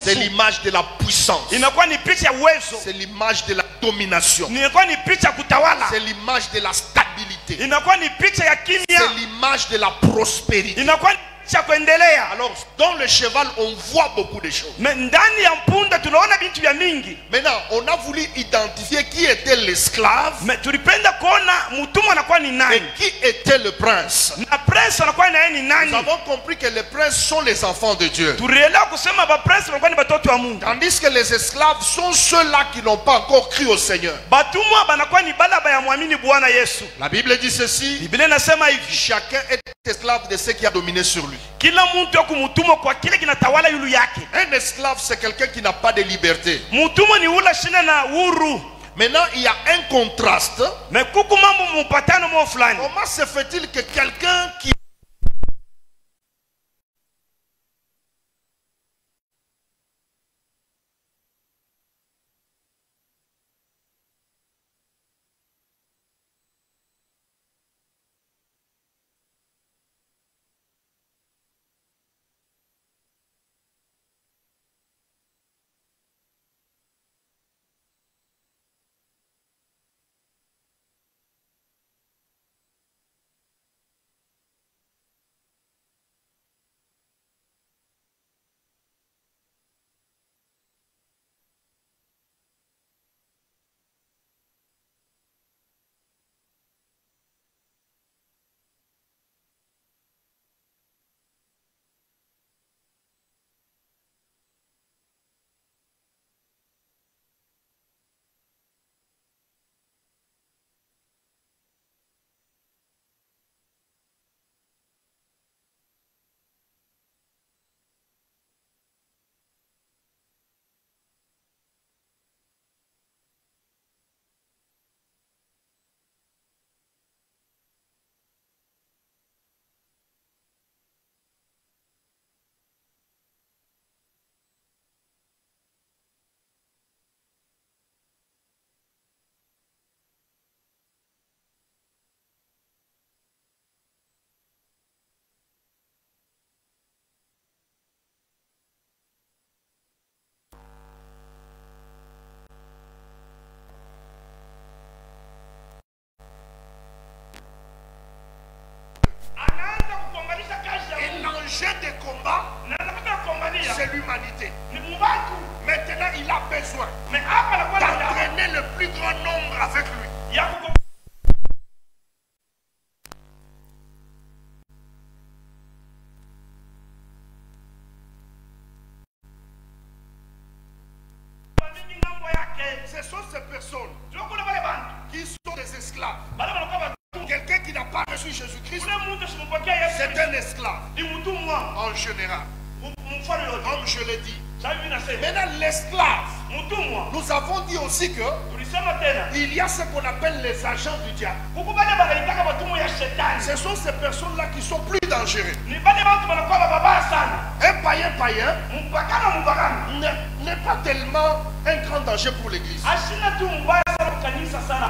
C'est l'image de la puissance. C'est l'image de la domination. C'est l'image de la stabilité. C'est l'image de la prospérité. Alors, dans le cheval, on voit beaucoup de choses. Maintenant, on a voulu identifier qui était l'esclave et qui était le prince. Nous avons compris que les princes sont les enfants de Dieu. Tandis que les esclaves sont ceux-là qui n'ont pas encore cru au Seigneur. La Bible dit ceci: chacun est esclave de ce qui a dominé sur lui. Un esclave, c'est quelqu'un qui n'a pas de liberté. Maintenant, il y a un contraste. Comment se fait-il que quelqu'un qui de combat, c'est l'humanité. Maintenant, il a besoin d'entraîner le plus grand nombre avec lui. Ce sont ces personnes qui sont des esclaves. Quelqu'un qui n'a pas reçu Jésus-Christ, c'est un esclave en général. Comme je l'ai dit. Maintenant, l'esclave, nous avons dit aussi que il y a ce qu'on appelle les agents du diable. Ce sont ces personnes-là qui sont plus dangereux. Un païen n'est pas tellement un grand danger pour l'église.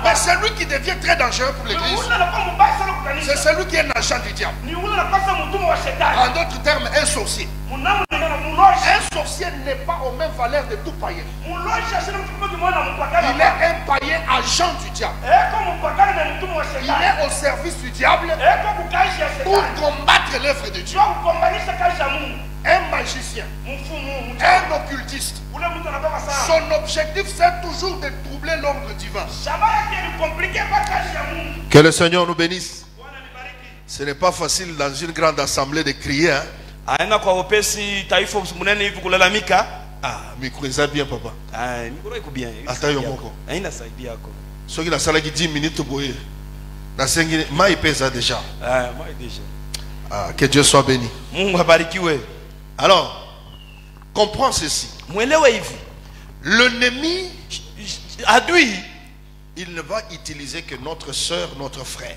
Mais celui qui devient très dangereux pour l'église, c'est celui qui est un agent du diable. En d'autres termes, un sorcier. Un sorcier n'est pas aux mêmes valeurs de tout païen. Il est un païen agent du diable. Il est au service du diable pour combattre l'œuvre de Dieu. Un magicien, un occultiste, son objectif c'est toujours de troubler l'ordre divin. Que le Seigneur nous bénisse. Ce n'est pas facile dans une grande assemblée de crier, hein? Ah, micro est bien, papa. Ah, micro est bien. Attends, yomoko. Ceux qui la salle qui 10 minutes boyer. La cinquième, moi il pèse déjà. Ah, moi déjà. Ah, que Dieu soit béni. Alors, comprends ceci. L'ennemi, il ne va utiliser que notre soeur, notre frère.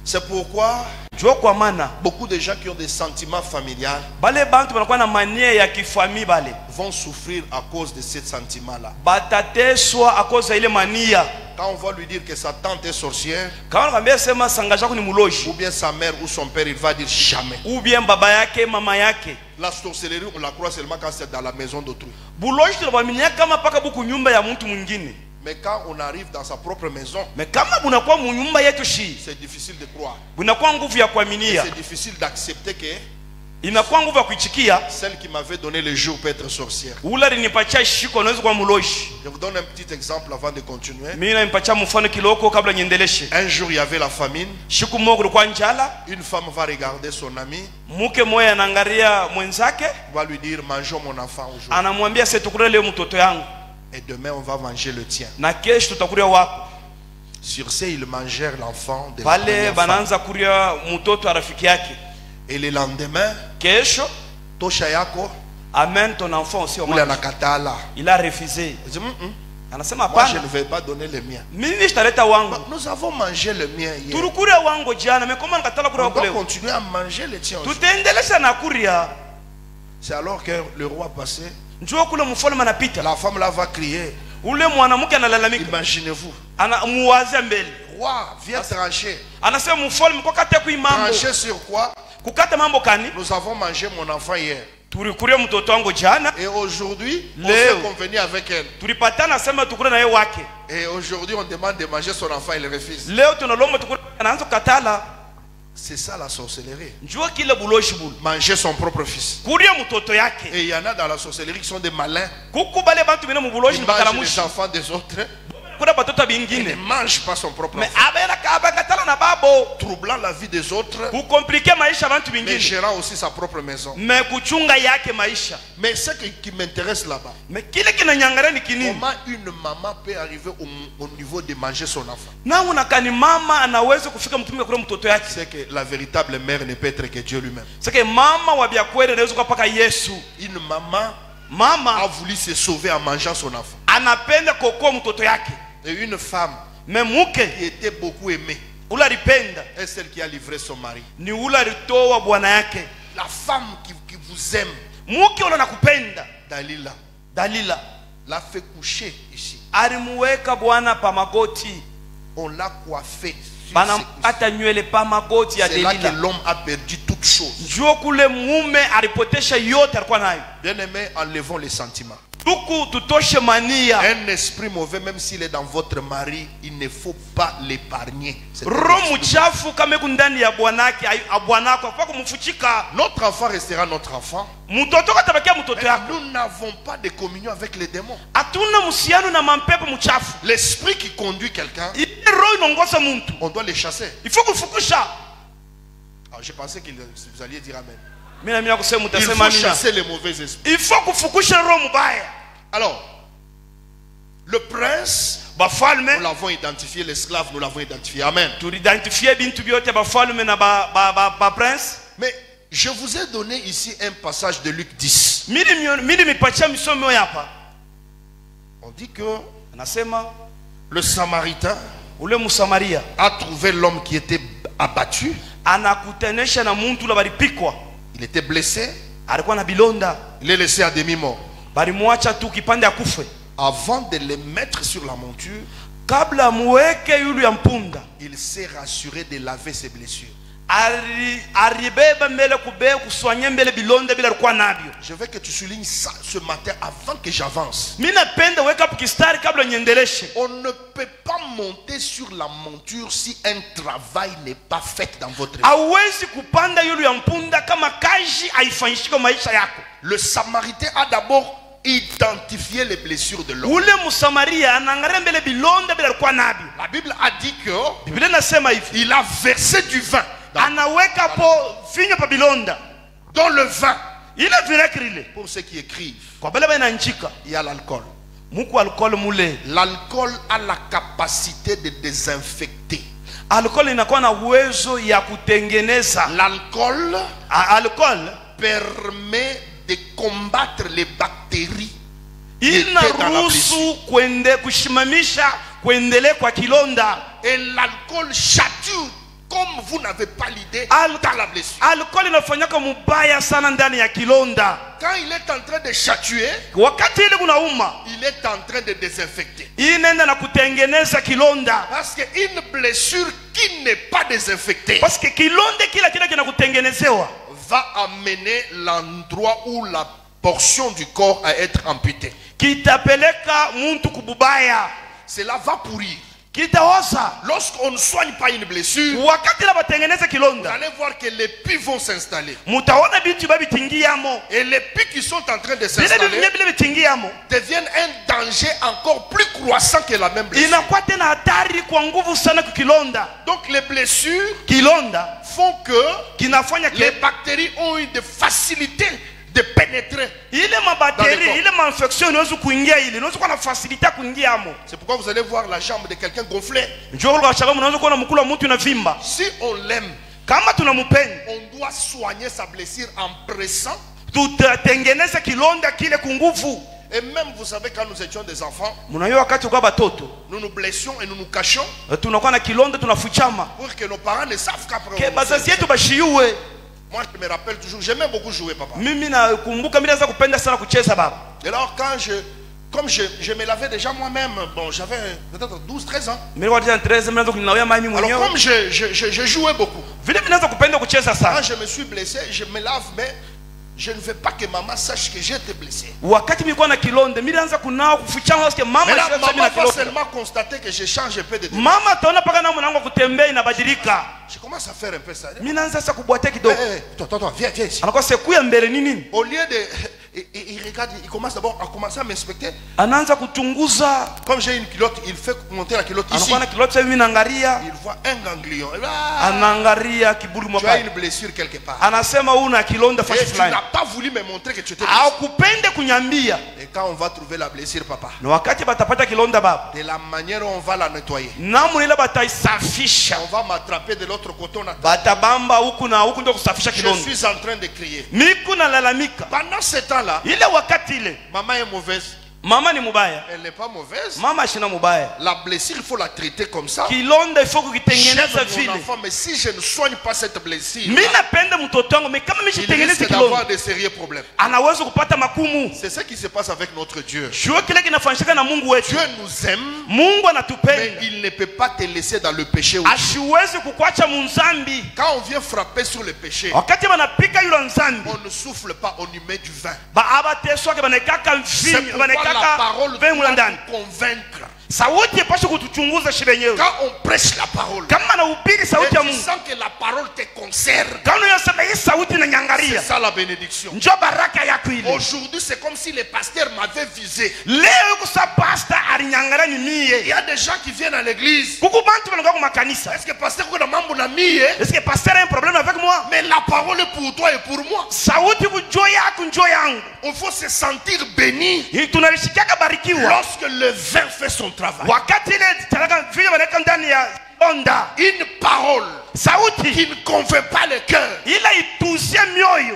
C'est pourquoi beaucoup de gens qui ont des sentiments familiaux vont souffrir à cause de ces sentiments-là. Quand on va lui dire que sa tante est sorcière, ou bien sa mère ou son père, il va dire jamais. ou bien baba yake mama yake. La sorcellerie, on la croit seulement quand c'est dans la maison d'autrui. Mais quand on arrive dans sa propre maison, c'est difficile de croire. C'est difficile d'accepter que celle qui m'avait donné le jour peut être sorcière. Je vous donne un petit exemple avant de continuer. Un jour il y avait la famine. Une femme va regarder son ami, va lui dire mangeons mon enfant aujourd'hui. Et demain on va manger le tien. Sur ce ils mangèrent l'enfant de la première femme. Et le lendemain, Tosha yako, amène ton enfant aussi au monde. Il a refusé. Moi je ne vais pas donner le mien. Nous avons mangé le mien hier. On doit continuer à manger le tien aujourd'hui. C'est alors que le roi passait. La femme là va crier. Imaginez-vous. Roi, viens trancher. Trancher sur quoi? Nous avons mangé mon enfant hier. Et aujourd'hui, on s'est convenu avec elle. Et aujourd'hui, on demande de manger son enfant, il refuse. C'est ça la sorcellerie. Manger son propre fils. Et il y en a dans la sorcellerie qui sont des malins. Ils mangent les enfants des autres. Il ne mange pas son propre enfant. Troublant la vie des autres. Mais gérant aussi sa propre maison. Mais ce qui m'intéresse là-bas, comment une maman peut arriver au niveau de manger son enfant? C'est que la véritable mère ne peut être que Dieu lui-même. Une maman a voulu se sauver en mangeant son enfant. Et une femme qui était beaucoup aimée est celle qui a livré son mari. La femme qui vous aime, Dalila, l'a fait coucher ici. On l'a coiffé. C'est là que l'homme a perdu toute chose. Bien aimé, enlevons les sentiments. Un esprit mauvais, même s'il est dans votre mari, il ne faut pas l'épargner. Notre enfant restera notre enfant. Nous n'avons pas de communion avec les démons. L'esprit qui conduit quelqu'un, on doit les chasser. Alors, je pensais que vous alliez dire amen. Il faut chasser les mauvais esprits. Alors, le prince, nous l'avons identifié, l'esclave, nous l'avons identifié. Amen. Mais je vous ai donné ici un passage de Luc 10. On dit que le Samaritain a trouvé l'homme qui était abattu. Il était blessé. Il est laissé à demi-mort. Avant de le mettre sur la monture, il s'est rassuré de laver ses blessures. Je veux que tu soulignes ça ce matin avant que j'avance. On ne peut pas monter sur la monture si un travail n'est pas fait dans votre vie. Le Samaritain a d'abord identifié les blessures de l'homme. La Bible a dit qu'il a versé du vin dans le vin. Pour ceux qui écrivent, il y a l'alcool. L'alcool a la capacité de désinfecter. L'alcool permet de combattre les bactéries qui étaient dans la blessure. Et l'alcool chatue comme vous n'avez pas l'idée dans la blessure. Alcool inafanyaka mubaya sana ndani ya kilonda. Quand il est en train de chatuer, wakati ile kunauma, il est en train de désinfecter. Inaenda na kutengeneza kilonda. Parce que une blessure qui n'est pas désinfectée, parce que kilonda kila kinakutengenezewa, va amener l'endroit où la portion du corps à être amputée. Kitapeleka muntu kububaya. Cela va pourrir. Lorsqu'on ne soigne pas une blessure, vous allez voir que les pus vont s'installer. Et les pus qui sont en train de s'installer deviennent un danger encore plus croissant que la même blessure. Donc les blessures font que les bactéries ont eu de facilité de pénétrer. C'est pourquoi vous allez voir la jambe de quelqu'un gonflée. Si on l'aime, on doit soigner sa blessure en pressant. Et même vous savez, quand nous étions des enfants, nous nous blessions et nous nous cachions pour que nos parents ne savent qu'après. Moi je me rappelle toujours, j'aimais beaucoup jouer, papa. Et alors comme je me lavais déjà moi-même, bon, j'avais peut-être 12-13 ans. Alors comme je jouais beaucoup, quand je me suis blessé, je me lave, mais je ne veux pas que maman sache que j'ai été blessé. Mais là, maman va seulement constater que je change un peu de démarche. Je commence à faire un peu ça. Toi, viens ici. Au lieu de... Il regarde, il commence d'abord à commencer à m'inspecter. Comme j'ai une culotte, il fait monter la culotte ici. Il voit un ganglion. Tu as une blessure quelque part. Et tu n'as pas voulu me montrer que tu étais blessé. Et quand on va trouver la blessure, papa, de la manière où on va la nettoyer, on va m'attraper de l'autre côté. Je suis en train de crier. Pendant ce temps là, maman est mauvaise. Mama ni mubaya. Elle n'est pas mauvaise. Mama shina mubaya. La blessure, il faut la traiter comme ça. Kilonda il faut kukitengeneza vile. Mais si je ne soigne pas cette blessure, mimi napenda mtoto wangu, mais kama mimi sitengeneze kilonda, avoir des sérieux problèmes. Anaweza kupata makumu. C'est ce qui se passe avec notre Dieu. Dieu kinafanyika na Mungu wetu. Dieu nous aime. Mungu anatupenda. Mais il ne peut pas te laisser dans le péché. Ashiwezi kukuacha munzambi. Quand on vient frapper sur le péché, wakati banapika yule nzambi, on ne souffle pas, on y met du vin. Ba abateswa ke banekaka mvinyo, banekaka la parole doit convaincre. Quand on prêche la parole, et tu sens que la parole te concerne, c'est ça la bénédiction. Aujourd'hui c'est comme si les pasteurs m'avaient visé. Il y a des gens qui viennent à l'église. Est-ce que pasteur a un problème avec moi? Mais la parole est pour toi et pour moi. Il faut se sentir béni lorsque le vin fait son travail. Une parole qui ne convainc pas le cœur,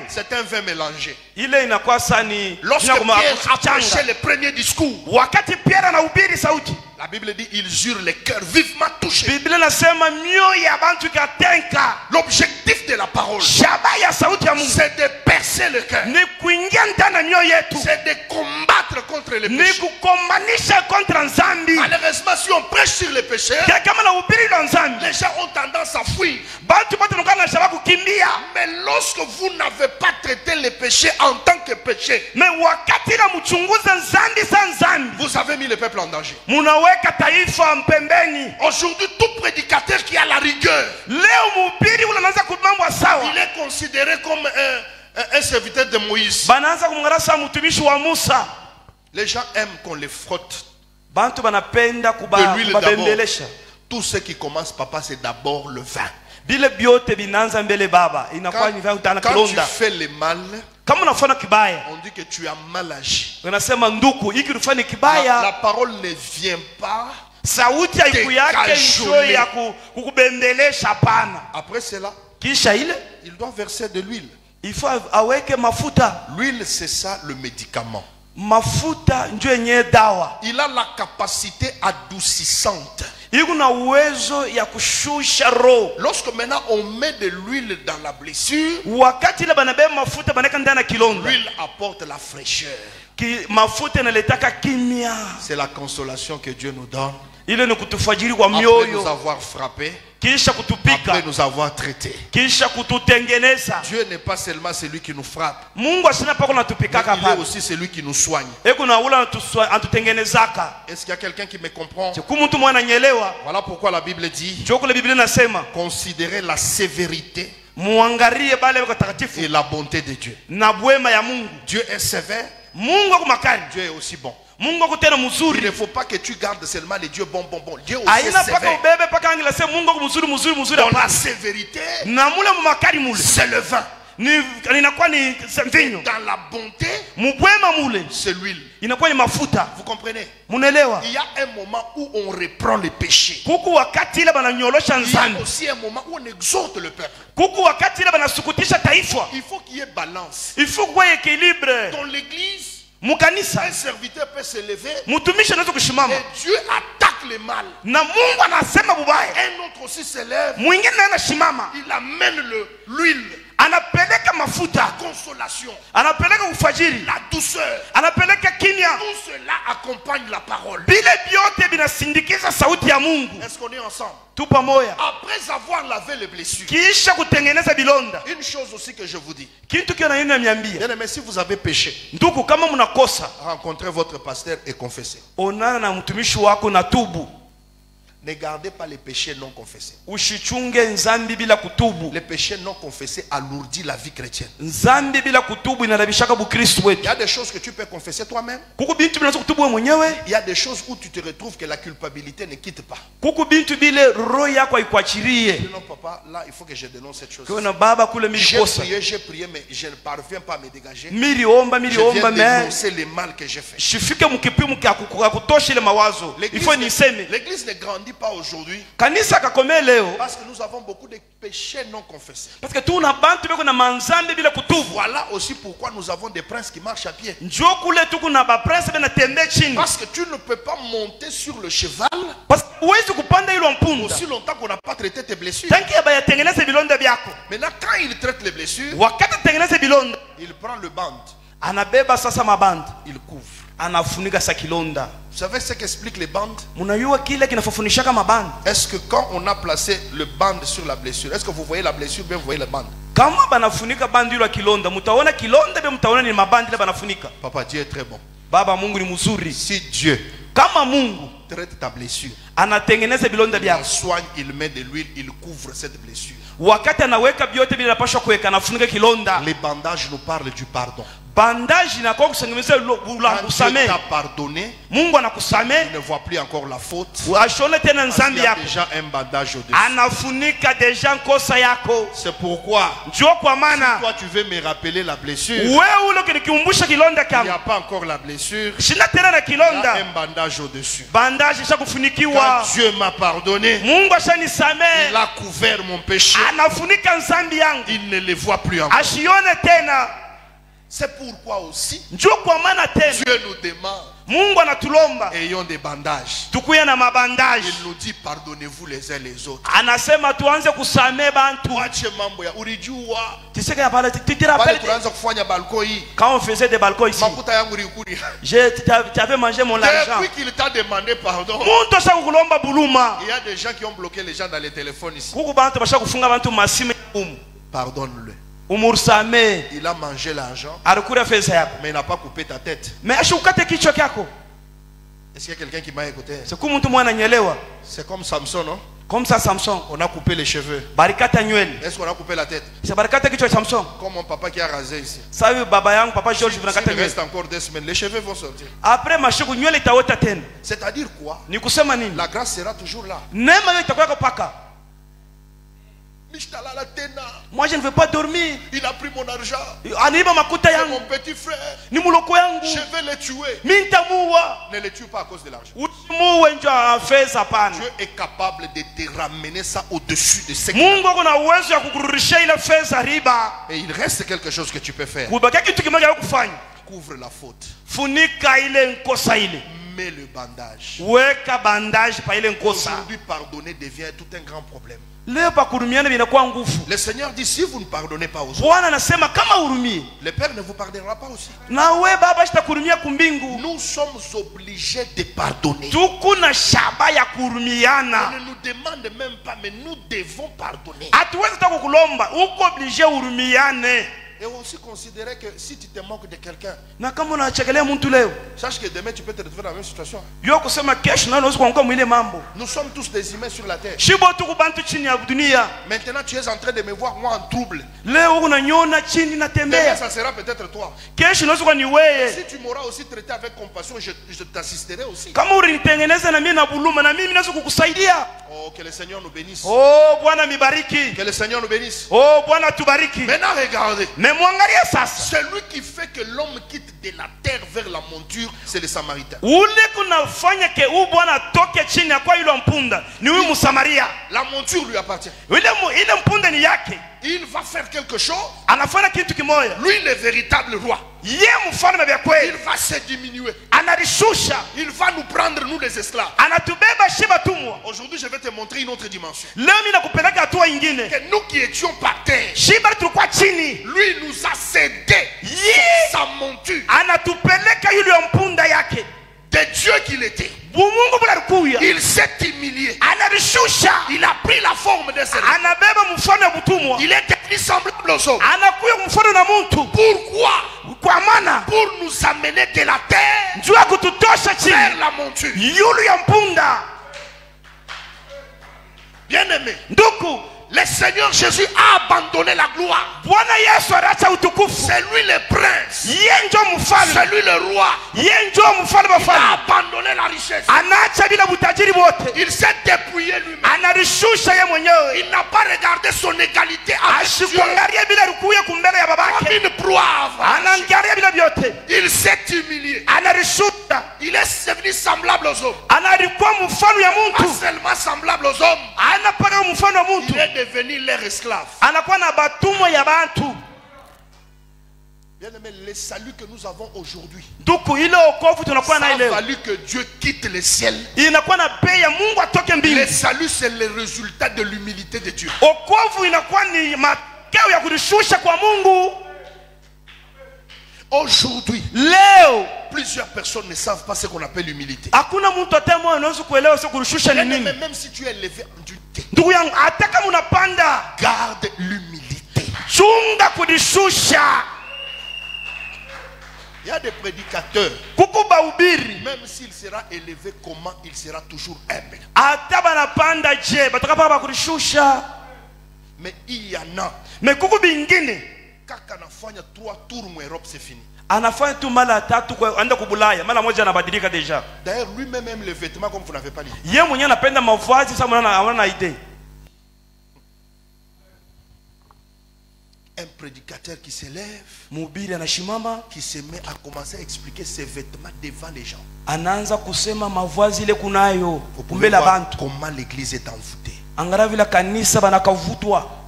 c'est un vin mélangé. Lorsque Pierre a prêché le premier discours, la Bible dit ils eurent le cœur vivement touché. L'objectif de la parole, c'est de percer le cœur, c'est de combattre contre le péché. Malheureusement, si on prêche sur le péché, les gens ont tendance à fuir. Mais lorsque vous n'avez pas traité le péché en tant que péché, vous avez mis le peuple en danger. Aujourd'hui, tout prédicateur qui a la rigueur, il est considéré comme un serviteur de Moïse. Les gens aiment qu'on les frotte de l'huile d'abord. Tout ce qui commence, papa, c'est d'abord le vin. Quand tu fais le mal, on dit que tu as mal agi. La parole ne vient pas après cela, il doit verser de l'huile. L'huile, c'est ça le médicament. Il a la capacité adoucissante. Lorsque maintenant on met de l'huile dans la blessure, l'huile apporte la fraîcheur. C'est la consolation que Dieu nous donne. Après nous avoir frappé, après nous avoir traité. Dieu n'est pas seulement celui qui nous frappe, mais il est aussi celui qui nous soigne. Est-ce qu'il y a quelqu'un qui me comprend? Voilà pourquoi la Bible dit: considérez la sévérité et la bonté de Dieu. Dieu est sévère, Dieu est aussi bon. Il ne faut pas que tu gardes seulement les dieux bon. Dieu aussi est sévère. Dans la sévérité, c'est le vin. Dans la bonté, c'est l'huile. Vous comprenez? Il y a un moment où on reprend les péchés. Il y a aussi un moment où on exhorte le peuple. Il faut qu'il y ait balance. Dans l'église, un serviteur peut se lever et Dieu attaque le mal. Un autre aussi se lève, il amène l'huile, la consolation, la douceur. Tout cela accompagne la parole. Est-ce qu'on est ensemble? Après avoir lavé les blessures, une chose aussi que je vous dis, bien-aimé, si vous avez péché, rencontrez votre pasteur et confessez. Ne gardez pas les péchés non confessés. Les péchés non confessés alourdissent la vie chrétienne. Il y a des choses que tu peux confesser toi-même. Il y a des choses où tu te retrouves que la culpabilité ne quitte pas. Non, papa, là il faut que je dénonce cette chose. J'ai prié, mais je ne parviens pas à me dégager. Je viens dénoncer le mal que j'ai fait. L'église ne grandit pas aujourd'hui parce que nous avons beaucoup de péchés non confessés. Voilà aussi pourquoi nous avons des princes qui marchent à pied. Parce que tu ne peux pas monter sur le cheval aussi longtemps qu'on n'a pas traité tes blessures. Maintenant, quand il traite les blessures, il prend le bande, il couvre. Vous savez ce qu'explique les bandes? Est-ce que quand on a placé le bande sur la blessure, est-ce que vous voyez la blessure ou bien vous voyez le bande? Papa, Dieu est très bon. Si Dieu traite ta blessure, il soigne, il met de l'huile, il couvre cette blessure. Les bandages nous parlent du pardon. Quand Dieu t'a pardonné, il ne voit plus encore la faute. Parce qu'il y a déjà un bandage au-dessus. C'est pourquoi si toi tu veux me rappeler la blessure, il n'y a pas encore la blessure, il y a un bandage au-dessus. Quand Dieu m'a pardonné, il a couvert mon péché, il ne le voit plus encore. C'est pourquoi aussi Dieu nous demande, ayons des bandages. Il nous dit pardonnez-vous les uns les autres. Quand on faisait des balcons ici, j'avais mangé mon argent. Depuis qu'il t'a demandé pardon, il y a des gens qui ont bloqué les gens dans les téléphones ici. Pardonne-le. Il a mangé l'argent, mais il n'a pas coupé ta tête. Est-ce qu'il y a quelqu'un qui m'a écouté? C'est comme Samson, non? Comme ça, Samson, on a coupé les cheveux. Est-ce qu'on a coupé la tête? Comme mon papa qui a rasé ici. S'il reste encore 2 semaines, les cheveux vont sortir. C'est-à-dire quoi? La grâce sera toujours là. Moi je ne veux pas dormir. Il a pris mon argent. C'est mon petit frère. Je vais le tuer. Ne le tue pas à cause de l'argent. Dieu est capable de te ramener ça au-dessus de ce qu'il a. Et il reste quelque chose que tu peux faire. Couvre la faute. Mets le bandage. Weka bandage pa ile nkosa. Aujourd'hui, pardonner devient tout un grand problème. Le Seigneur dit, si vous ne pardonnez pas aux autres, le Père ne vous pardonnera pas aussi. Nous sommes obligés de pardonner. Il ne nous demande même pas, mais nous devons pardonner. Et aussi considérer que si tu te moques de quelqu'un, sache que demain tu peux te retrouver dans la même situation. Nous sommes tous des humains sur la terre. Maintenant tu es en train de me voir moi en trouble. Demain ça sera peut-être toi. Si tu m'auras aussi traité avec compassion, je t'assisterai aussi. Oh, que le Seigneur nous bénisse. Que le Seigneur nous bénisse. Maintenant regardez. Celui qui fait que l'homme quitte de la terre vers la monture, c'est le Samaritain. La monture lui appartient. Il va faire quelque chose. Lui, le véritable roi, il va se diminuer. Il va nous prendre, nous les esclaves. Aujourd'hui, je vais te montrer une autre dimension. Que nous qui étions par terre, lui nous a cédé sa monture. De Dieu qu'il était. Il s'est humilié. Il a pris la forme de serviteur. Il est devenu semblable aux hommes. Pourquoi? Pour nous amener de la terre vers la monture. Bien aimé, le Seigneur Jésus a abandonné la gloire. C'est lui le prince. C'est lui le roi. Il a abandonné la richesse. Il s'est dépouillé lui-même. Il n'a pas regardé son égalité avec Dieu comme une proie. Il s'est humilié. Il est devenu semblable aux hommes. Pas seulement semblable aux hommes. Il est devenu leur esclave. Bien aimé, le salut que nous avons aujourd'hui, ça a fallu que Dieu quitte le ciel. Le salut, c'est le résultat de l'humilité de Dieu. Aujourd'hui, plusieurs personnes ne savent pas ce qu'on appelle l'humilité. Même si tu es élevé en Dieu, garde l'humilité. Il y a des prédicateurs, même s'il sera élevé comment, il sera toujours humble. Mais il y en a, quand on fait 3 tours en Europe, c'est fini. D'ailleurs, lui-même aime les vêtements comme vous n'avez pas l'idée. Un prédicateur qui s'élève, qui se met à commencer à expliquer ses vêtements devant les gens. Comment l'église est envoûtée.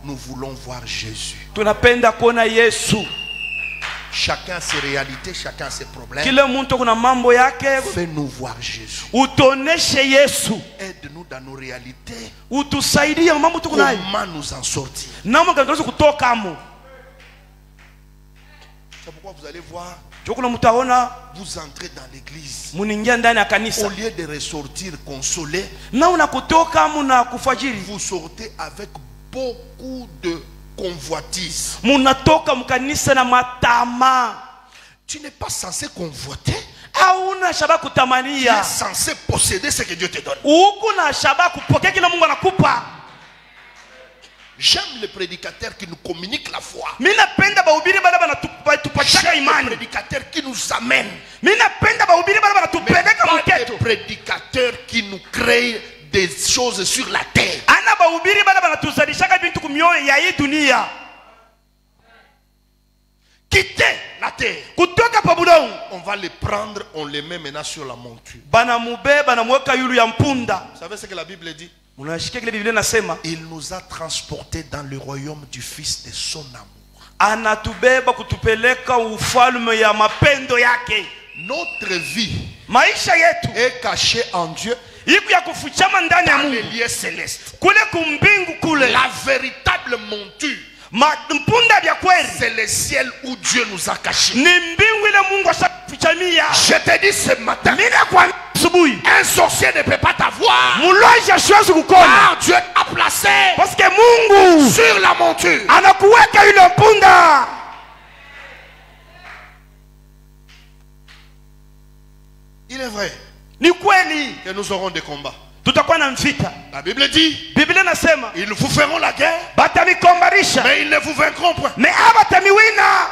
Nous voulons voir Jésus. Chacun a ses réalités, chacun a ses problèmes. Fais-nous voir Jésus. Aide-nous dans nos réalités. Comment nous en sortir. C'est pourquoi vous allez voir, vous entrez dans l'église, au lieu de ressortir consolé, vous sortez avec beaucoup de convoitise. Tu n'es pas censé convoiter. Tu es censé posséder ce que Dieu te donne. J'aime les prédicateurs qui nous communiquent la foi. J'aime les prédicateurs qui nous amènent. Mais pas des prédicateurs qui nous créent des choses sur la terre. Quitter la terre. On va les prendre, on les met maintenant sur la monture. Vous savez ce que la Bible dit? Il nous a transportés dans le royaume du Fils de son amour. Notre vie maisha yetu est caché en Dieu iko ya kufichama ndani ya dans les Mungu lieux célestes. kule kumbingu kule. La véritable monture, Mpunda vya kweli c'est le ciel où Dieu nous a cachés. ni mbingu ile Mungu ashafichamia. Je te dis ce matin, Mina kwa asubuhi un sorcier ne peut pas t'avoir. muloji asiwezi kukona Car Dieu a placé parce que Mungu sur la monture anakuweka yule mpunda. Il est vrai Ni kweli que nous aurons des combats. tutakuwa na mvita. La Bible dit, Biblia nasema ils vous feront la guerre, batamikombarisha mais ils ne vous vaincront point. me abatamiwina.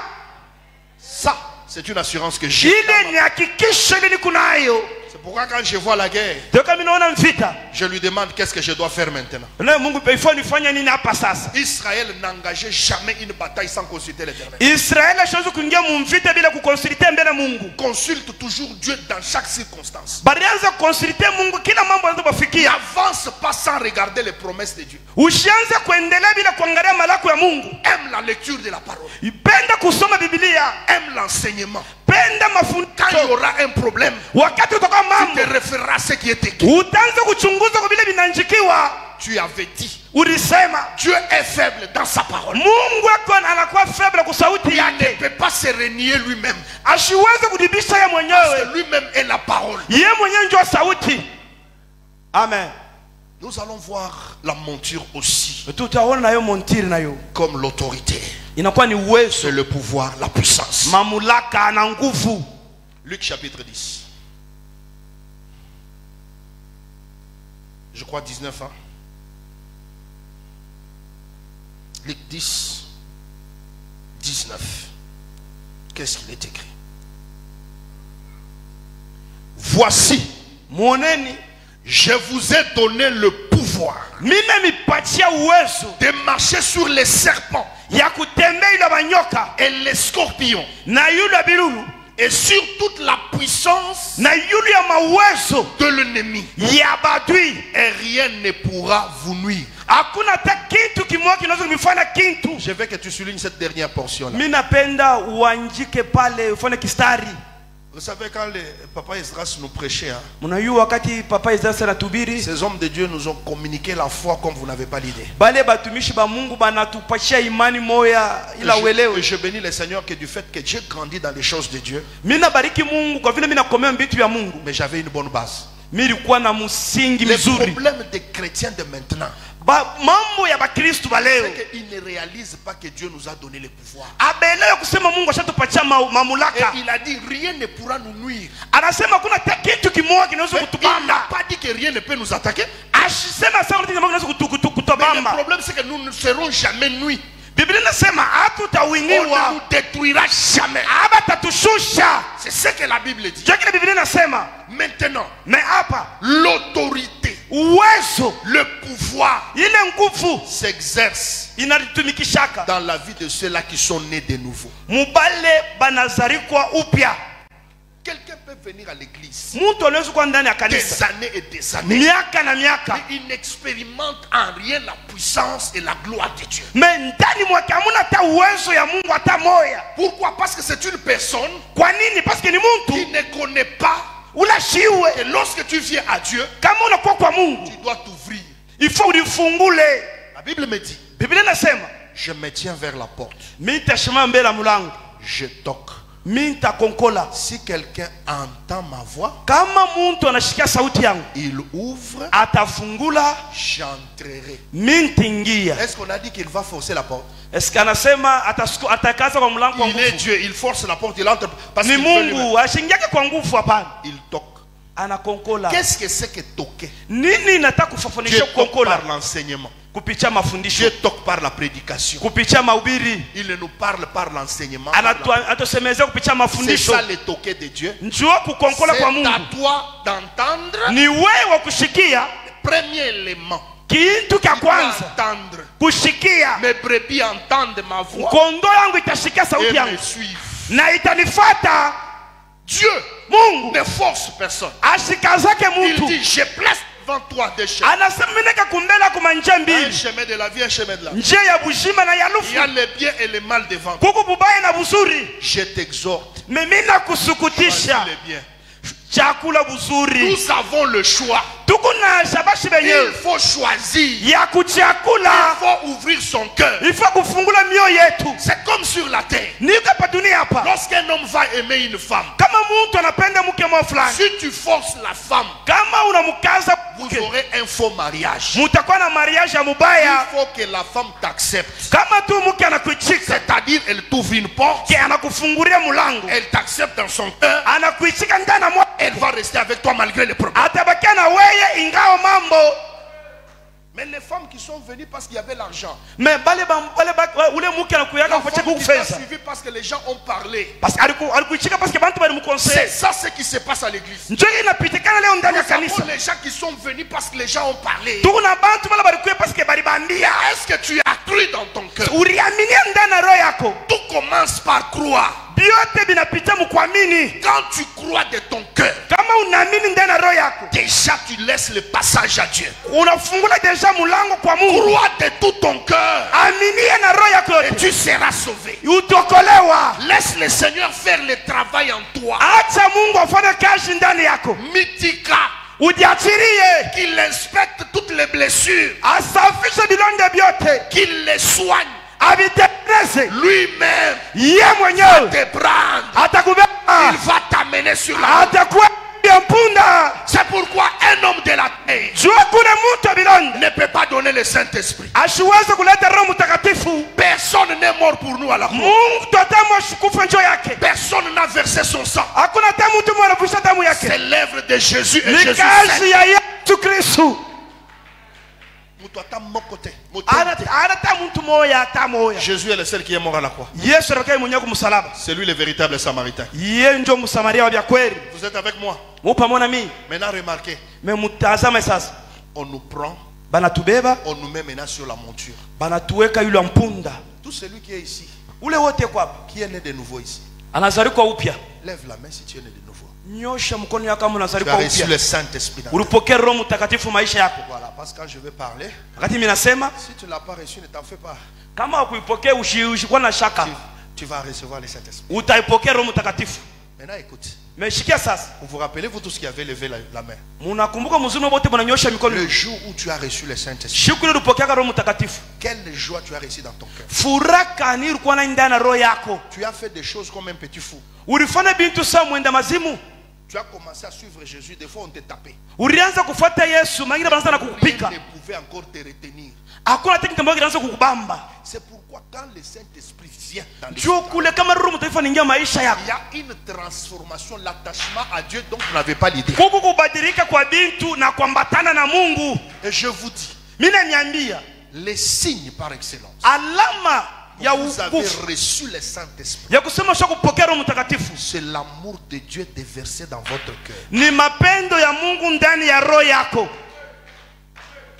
Ça, c'est une assurance que j'ai. Ile ni hakikisho ile niko nayo. C'est pourquoi quand je vois la guerre, Toka mimi naona mvita je lui demande qu'est-ce que je dois faire maintenant. na Mungu ifo nifanya nini hapa sasa. Israël n'engageait jamais une bataille sans consulter l'Éternel. Israeli hawezi kuingia mumvita bila kukonsulter mbele Mungu. Consulte toujours Dieu dans chaque circonstance. Barianza konsulter Mungu kila mambo yanapofikia. N'avance pas sans regarder les promesses de Dieu. Ushianze kuendelea bila kuangalia malako ya Mungu. Aime la lecture de la parole. Penda kusoma Biblia. Aime l'enseignement. Penda Quand il y mafundisho. aura un problème, Wakati utakuwa tu mambo te référeras à ce qui est écrit. utaanza kuchunguza kwa vile vinanjikiwa. Tu avais dit, Ulisema Dieu est faible dans sa parole. Mungu wako anakuwa faible kwa sauti Il ne yake. peut pas se renier lui-même. Asiweze kudibisha yeye mwenyewe. Lui-même est la parole. Yeye mwenyewe ndio sauti. Amen. Nous allons voir la monture aussi Tutaona nayo montiri nayo. comme l'autorité. Inakuwa ni uwezo, C'est le pouvoir, la puissance. mamlaka na nguvu. Luc chapitre 10. Je crois 19. Hein? Luc 10, 19. Qu'est-ce qu'il est écrit? Voici, Muoneni, je vous ai donné le pouvoir mimi mipatia uwezo de marcher sur les serpents ya kutembea ile banyoka et les scorpions na yule bilulu et sur toute la puissance na yule ya mawezo de l'ennemi. ya badui. Et rien ne pourra vous nuire. Hakuna hata kitu kimoja kinaweza kunifanya kitu. Je veux que tu soulignes cette dernière portion-là. Mimi napenda uanjike pale ufanye kistari. Vous savez, quand le papa Esdras nous prêchait, hein, Mnajua wakati papa Isaiah anatubiri, ces hommes de Dieu nous ont communiqué la foi comme vous n'avez pas l'idée. bale batumishi ba Mungu banatupashia imani moya ila uelewe. Et je bénis le Seigneur que du fait que j'ai grandi dans les choses de Dieu, Mimi nabariki Mungu kwa vile mimi nakomea vitu vya Mungu. mais j'avais une bonne base. Mimi nilikuwa na msingi Les mzuri. problèmes des chrétiens de maintenant, Mambo ya bakristo ba leo c'est qu'ils ne réalisent pas que Dieu nous a donné le pouvoir. abelewe kusema Mungu ashatupatia mamlaka. Et il a dit rien ne pourra nous nuire. Anasema kuna hata kitu kimoja kinaweza Mais il kutubamba. n'a pas dit que rien ne peut nous attaquer. Asisema sasa kuna kitu kinaweza Mais le kutubamba. problème c'est que nous ne serons jamais nuits. Biblia inasema On ne hatutawingiwa, nous détruira jamais. abatatushusha. C'est ce que la Bible dit. Ndio kile Biblia inasema. Maintenant, Me hapa l'autorité, uwezo, le pouvoir ile nguvu s'exerce inalitumikishaka dans la vie de ceux-là qui sont nés de nouveau. mubale banazarikwa upya. Quelqu'un peut venir à l'église Mtu anaweza kuwa ndani ya des kanisa années et des années, miaka na miaka, mais il n'expérimente en rien la puissance et la gloire de Dieu. me ndani mwake hamuna hata uwezo ya Mungu hata moya. Pourquoi? Parce que c'est une personne Kwa nini? Parce que ni qui mtu ne connaît pas unashiwe. que lorsque tu viens à Dieu, Kama unakuwa kwa Mungu tu dois t'ouvrir. ifo ulifungule. La Bible me dit, Biblia inasema je me tiens vers la porte, mimi nitashima mbele ya mlango, je toque. mimi nitakonkola. Si quelqu'un entend ma voix, Kama mtu anashikia sauti yangu il ouvre, atafungula, j'entrerai. mimi nitaingia. Est-ce qu'on a dit qu'il va forcer la porte? Eske anasema atakaza kwa mlango kwa Il est nguvu? Dieu, il force la porte, il entre parce Ni qu'il veut lui-même. Mungu ashingiake kwa nguvu? Hapana, Il toque. anakonkola. Qu'est-ce que c'est que toquer? Nini nataka Dieu kufafanisha toque kukonkola? par l'enseignement. Kupitia mafundisho, Dieu toque par la prédication. kupitia mahubiri, Il ne nous parle par l'enseignement. par la- anatusemezea kupitia C'est mafundisho. ça le toquer de Dieu. Njoo kukonkola C'est kwa à Mungu toi d'entendre. ni wewe wa kushikia. Premier élément. Kitu cha Tu dois kwanza entendre. kushikia. Mes brebis entendent ma voix Kondoo yangu itashikia et sauti me yangu suivent. na itanifuata. Dieu Mungu ne force personne. ashikazake Il mtu, dit, je place devant toi des chemins. anasema mimi neka kumbela kuma njia Un mbili, chemin de la vie, un chemin de la vie. njia ya bujima na ya Il y lufu, a le bien et le mal devant toi. kuku bubaya na buzuri. Je t'exhorte. Mimi Choisis nakusukutisha, le bien. chakula buzuri. Nous avons le choix. Tukuna shabashi benye. Il faut choisir. Ya kuchakula. Il faut ouvrir son cœur. Il faut kufungula mioyo yetu. C'est comme sur la terre. Nika pa dunia hapa. Lorsqu'un homme va aimer une femme, Kama mtu anapenda mke mwa fulani. si tu forces la femme, Kama unamukaza vous aurez un faux mariage. mutakuwa na mariage ya Il mubaya. faut que la femme t'accepte. Kama tu mke anakuichika, C'est-à-dire, elle t'ouvre une porte, ke anakufungulia mulango, elle t'accepte dans son cœur, anakuichika ndani na moyo, elle va rester avec toi malgré les problèmes. atabakia na weye ingao mambo. Mais les femmes qui sont venues parce qu'il y avait l'argent, Mais ule mke anakuyaka kupacha qui kukufeza. suivi parce que les gens ont parlé. Parce alikuichika parce que bantu bali C'est mukonseye. ça ce qui se passe à l'église. Njoo inapitikana leo ndani ya Nous kanisa. avons les gens qui sont venus parce que les gens ont parlé. Tukuna bantu bala balikuya parce que bali bambia. Est-ce que tu as cru dans ton cœur? Uriaminia ndani na roho yako. Tout commence par croire. Biote binapita mukuamini. Quand tu crois de ton cœur, Kama unaamini ndani na roho yako, déjà tu laisses le passage à Dieu. unafungula deja mulango kwa Mungu. Crois de tout ton cœur Aminia na roho yako et yote. tu seras sauvé. Utokolewa. Laisse le Seigneur faire le travail en toi. Acha Mungu afanye kazi ndani yako. Mitika, Ujiachilie. qu'il inspecte toutes les blessures, Asafishe bilonda byote. qu'il les soigne Avitengeneze. lui-même. Ye mwenyewe Te prendre, atakubeba. il va t'amener sur la route. Atakuwa mpunda. C'est pourquoi un homme de la terre Jua kuna mtu bilonda ne peut pas donner le Saint-Esprit. asiweze kuleta Roho Mtakatifu. Personne n'est mort pour nous à la croix. Mungu totamwa kufa njoo yake. Personne n'a versé son sang. Hakuna hata mtu mmoja anavusha damu yake. C'est l'œuvre de Jésus et Ni Jésus kazi seul. ya Yesu Kristo. Hata mtu moja hata moja. Jésus est le seul qui est mort à la croix. Yesu alikai mwenyewe kumsalaba. C'est lui le véritable Samaritain. Yeye ndio msamaria wa kweli. Vous êtes avec moi? Mupo pamoja na mimi. Maintenant remarquez, Mais mtazame sasa. on nous prend, Banatubeba, on nous met maintenant sur la monture. banatuweka yule mpunda. Tout celui qui est ici, Ule wote kwa hapa. qui est né de nouveau ici, Anazalika upya. lève la main si tu es né de nouveau. Nyosha mkono yako kama Tu unazalika as reçu upya. le Saint-Esprit dans ta vie. Ulipokea Roho Mtakatifu maisha yako. Voilà, parce que quand je vais parler, Wakati mimi nasema si tu ne l'as pas reçu, ne t'en fais pas. kama ukuipokea ushikuwa na shaka, Tu vas recevoir le Saint-Esprit. utaipokea Roho Mtakatifu. Maintenant écoute, Meshikia sasa. vous vous rappelez-vous tous qui avez levé la main? Munakumbuka mzuri wote mnanyosha mikono. Le jour où tu as reçu le Saint-Esprit, Siku ile ulipokea Roho Mtakatifu. quelle joie tu as reçu dans ton cœur. Furaha ni ilikuwa ndani na roho yako. Tu as fait des choses comme un petit fou. Ulifanya bintu sawa mwenda mazimu. Tu as commencé à suivre Jésus, des fois on te tapait. Ulianza kufuata Yesu, mangine banaanza na Rien kukupika. ne pouvait encore te retenir. Hakuna teknika moja inaanza kukubamba. C'est pourquoi quand le Saint-Esprit vient dans les Juu kule kama Roho Mtakatifu anaingia maisha yako. il y a une transformation, l'attachement à Dieu dont vous n'avez pas l'idée. Kuku kubadilika kwa bintu na kuambatana na Mungu. Et je vous dis, Mimi naniambia les signes par excellence. alama ya Vous avez ukufu reçu le Saint-Esprit. ya kusema sio kupokea Roho Mtakatifu. C'est l'amour de Dieu déversé dans votre cœur. Ni mapendo ya Mungu ndani ya roho yako.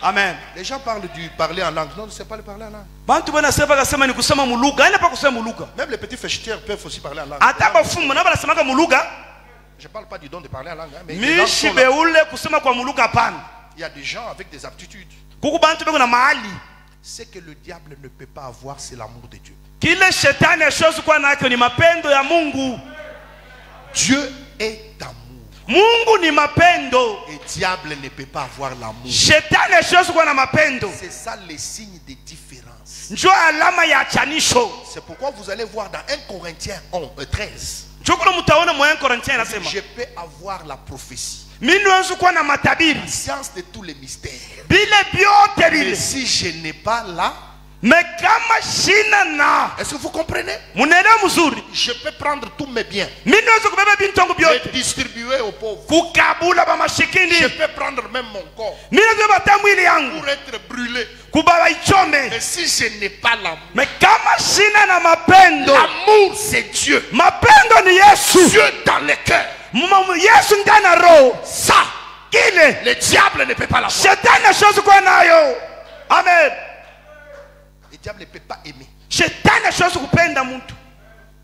Amen. Les gens parlent du parler en langue. Non, c'est pas le parler en langue. Bantu bana sema kasema ni kusema muluga. Haina pa kusema muluga. Même les petits féchetiers peuvent aussi parler en langue. Hata bafumu na bana sema muluga. Je ne parle pas du don de parler en langue. Hein, mais les langues Mishi sont là. beule kusema kwa muluga hapana. Il y a des gens avec des aptitudes. Kuku bantu beko na mahali. Ce que le diable ne peut pas avoir, c'est l'amour de Dieu. Kile shetani ashozi kwa nako ni mapendo ya Mungu. Dieu est amour. Mungu ni mapendo. Et diable ne peut pas avoir l'amour. Shetani ashozi kwa na mapendo. C'est ça les signes de différence. Njoo alama ya chanisho. C'est pourquoi vous allez voir dans 1 Corinthiens 13. Chukula mutaona mwa 1 Corinthiens nasema. Je peux avoir la prophétie. Mimi niwezi kuwa na matabiri. La science de tous les mystères. Bile biote Mais bile. si je n'ai pas là, Me kama shina na. est-ce que vous comprenez? Munaelewa mzuri. Je peux prendre tous mes biens Mimi niwezi kubeba bintu yangu et biote. distribuer aux pauvres. Kukabula ba mashikini. Je peux prendre même mon corps Mimi niwezi kubeba mwili yangu. pour être brûlé. Kubaba ichome. Mais si je n'ai pas l'amour, Me kama shina na mapendo. l'amour c'est Dieu. Mapendo ni Yesu. Dieu dans le cœur. Yesu ndani na roho. Ça, Kile le diable ne peut pas l'avoir. shetani ashozi kuwa nayo. Amen. Le diable ne peut pas aimer. Shetani ashozi kupenda mtu.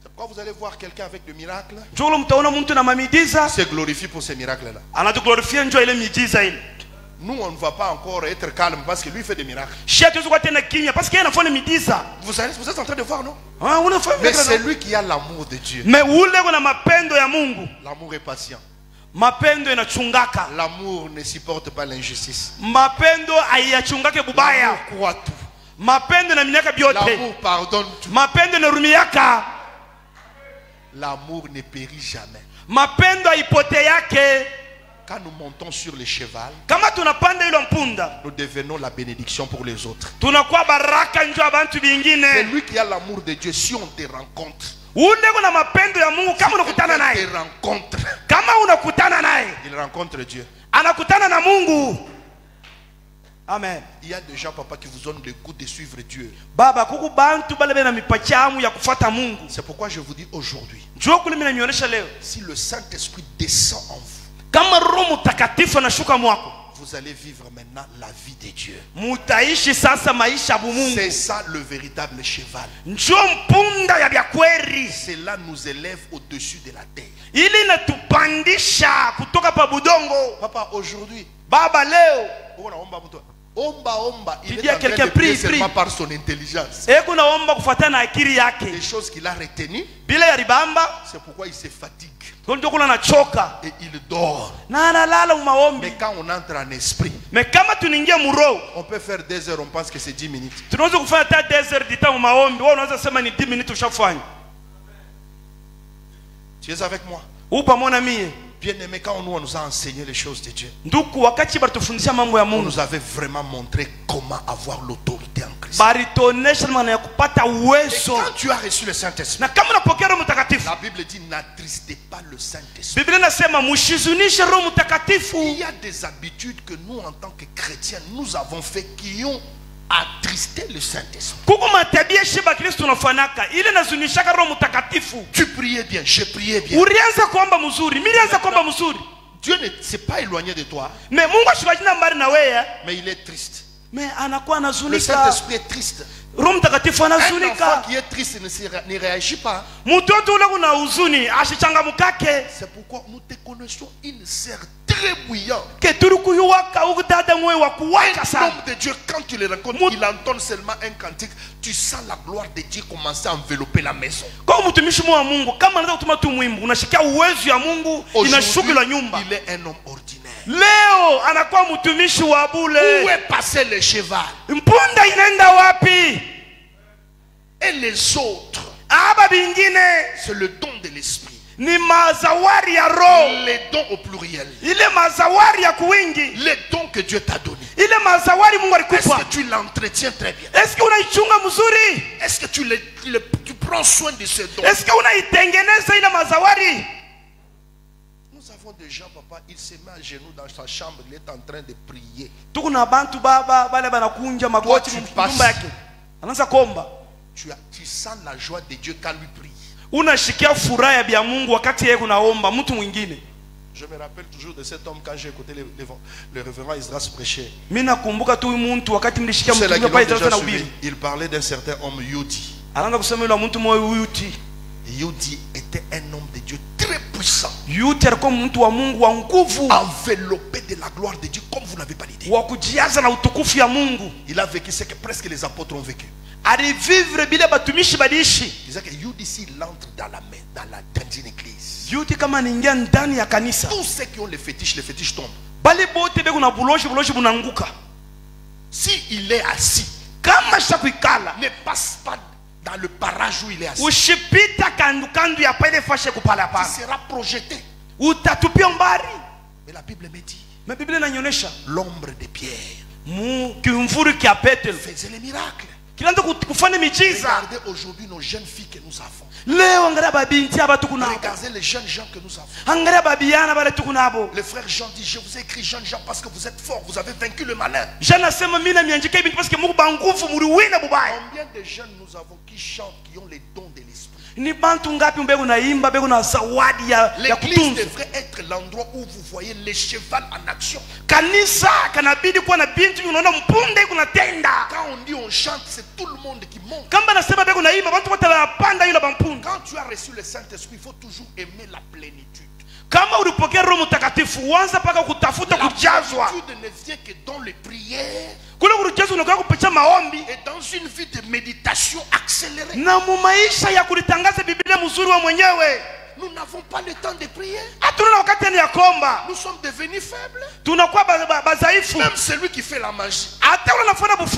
C'est pourquoi vous allez voir quelqu'un avec de miracles. Njoo mtaona mtu na mamiujiza. Se glorifie pour ces miracles-là. Anatuglorifia njoo ile miujiza ile. Nous, on ne va pas encore être calme parce que lui fait des miracles. Shetani yuko tena kimya parce que yeye anafanya miujiza. Vous êtes en train de voir, non? Ah, unafanya. Mais c'est lui qui a l'amour de Dieu. Me ule kuna mapendo ya Mungu. L'amour est patient. Mapendo inachungaka. L'amour ne supporte pas l'injustice. Mapendo haiyachungake bubaya. L'amour croit tout. Mapendo na minyaka biote. L'amour pardonne tout. Mapendo na rumiaka. L'amour ne périt jamais. Mapendo haipote yake. Quand nous montons sur le cheval, Kama tunapanda ilo mpunda, nous devenons la bénédiction pour les autres. tunakuwa baraka njoo abantu bingine. C'est lui qui a l'amour de Dieu. Si on te rencontre, Ule kuna mapendo ya Mungu kama unakutana il naye. te rencontre. Kama unakutana naye, Il rencontre Dieu. anakutana na Mungu. Amen. Il y a des gens, papa, qui vous donnent le goût de suivre Dieu. Baba kuku bantu bale bena mipachamu ya kufuata Mungu. C'est pourquoi je vous dis aujourd'hui, Njoo kule mimi namionyesha leo. si le Saint-Esprit descend en vous, Kama Roho Mtakatifu anashuka mwako, vous allez vivre maintenant la vie de Dieu. mutaishi sasa maisha ya Mungu. C'est ça le véritable cheval. Njoo mpunda ya bya kweli. Cela nous élève au-dessus de la terre. Ili natupandisha kutoka pa budongo. Papa, aujourd'hui, Baba leo, il Tu dis est à en train quelqu'un, de prier prie, seulement prie. par son intelligence. eku naomba kufuatana na akili yake. Les choses qu'il a retenues, Bila ya ribamba, c'est pourquoi il se fatigue ndio kuna nachoka. et il dort. Na analala maombi. Mais quand on entre en esprit, Me kama tuningia muro, on peut faire 2 heures, on pense que c'est 10 minutes. tunaweza kufanya hata desert dita maombi. Wewe unaweza sema ni 10 minutes ushafanya. Tu es avec moi? Upa mwana mie. Bien aimé, quand on nous a enseigné les choses de Dieu, Nduku wakati baritufundisha mambo ya on Mungu. nous avait vraiment montré comment avoir l'autorité en Christ. Baritonesha maana ya kupata Et uwezo. quand tu as reçu le Saint-Esprit, Na kama unapokea Roho Mtakatifu, la Bible dit n'attristez pas le Saint-Esprit. Biblia inasema mshizunishe Roho Mtakatifu. Il y a des habitudes que nous, en tant que chrétiens, nous avons fait qui ont attristé le Saint-Esprit. Kuko matabia shiba Kristo unafanaka. Ile nazunishaka Roho Mtakatifu. Tu priais bien, je priais bien. Ulianza kuomba mzuri, mimi nilianza kuomba mzuri. Dieu ne s'est pas éloigné de toi, Me Mungu ashibajina mbali na wewe, mais il est triste. me anakuwa Le anazunika. Saint-Esprit est triste. Roho Mtakatifu Un enfant anazunika. qui est triste ne réagit pas. Mtoto ule kuna huzuni, ashichangamukake. C'est pourquoi nous te connaissons une sœur très bouillante. Ke turi kuyuwaka ukudada mwe wa kuwaka Un sana. homme de Dieu, quand tu le rencontres, il entonne seulement un cantique. Tu sens la gloire de Dieu commencer à envelopper la maison. Kwa mtumishi wa Mungu, kama anaweza kutuma tu mwimbo, unashikia uwezo ya Mungu inashuka la nyumba. il est un homme ordinaire. Leo anakuwa mtumishi wa bule. Où est passé le cheval? Mpunda inaenda wapi? Et les autres, Aba bingine c'est le don de l'esprit. ni mazawari ya roho. Les dons au pluriel. Ile mazawari ya kuwingi. Les dons que Dieu t'a donnés. Ile mazawari Mungu Est-ce alikupa. que tu l'entretiens très bien? Est-ce que unaichunga mzuri? Est-ce que tu prends soin de ces dons? Est-ce que unaitengeneza ile mazawari? Nous avons des gens, papa, il se met à genoux dans sa chambre, il est en train de prier. Tukuna bantu baba bale banakunja magoti tu mnyumba passes. yake. Anaanza kuomba. Tu sens la joie de Dieu quand lui prie. Unashikia furaha ya bia Mungu wakati yeye kunaomba mtu mwingine. Je me rappelle toujours de cet homme quand j'ai écouté le révérend Isras prêcher. Mimi nakumbuka tu mtu wakati mlishikia C'est là mtu qu'ils pale l'ont déjà na suivi. ubiri. Il parlait d'un certain homme Yudi. Anaanza kusema yule mtu moyo Yuti. Yudi était un homme de Dieu très puissant, Yuti alikuwa mtu wa Mungu wa nguvu, enveloppé de la gloire de Dieu comme vous n'avez pas l'idée. wa kujiaza na utukufu ya Mungu. Il a vécu ce que presque les apôtres ont vécu. Alivivre bila batumishi badishi. Il disait que Yudi, s'il entre dans une église, Yuti kama anaingia ndani ya kanisa, tous ceux qui ont les fétiches tombent. bali bote beko na buloshi bunanguka. Si il est assis, Kama shakuikala, ne passe pas dans le barrage où il est assis. ushipita kandu ya pale fashe kupala Il hapana. sera projeté. Utatupia mbali. Mais la Bible me dit, Na Biblia inanionyesha l'ombre de Pierre kimvuri kia Petro faisait les miracles. kinaanza kufanya miujiza. Regardez aujourd'hui nos jeunes filles que nous avons. Leo angalia babinti aba tukunabo. Regardez les jeunes gens que nous avons. Angalia babiana bale tukunabo. Le frère Jean dit, je vous ai écrit jeunes gens parce que vous êtes forts, vous avez vaincu le malin. Jana sema mimi na mianjika hivi parce que Mungu banguvu muriwina bubaya. Combien de jeunes nous avons qui chantent, qui ont les dons de l'esprit? Ni bantu ngapi mbegu naimba mbegu na zawadi ya L'église kutunza. devrait être l'endroit où vous voyez les chevals en action. Kanisa kanabidi kuwa na binti unaona mpunde kunatenda. Quand on dit on chante, c'est tout le monde qui monte. Kamba nasema mbegu naimba watu wote wanapanda yule bampunda. Quand tu as reçu le Saint-Esprit, il faut toujours aimer la plénitude. Kama ulipokea Roho Mtakatifu uanza paka kutafuta La kujazwa. plénitude ne vient que dans les prières Kule kujazwa unakaa kupitia maombi et dans une vie de méditation accélérée. na mu maisha ya kulitangaza Biblia mzuri wa mwenyewe. Nous n'avons pas le temps de prier. Nous sommes devenus faibles. Même celui qui fait la magie,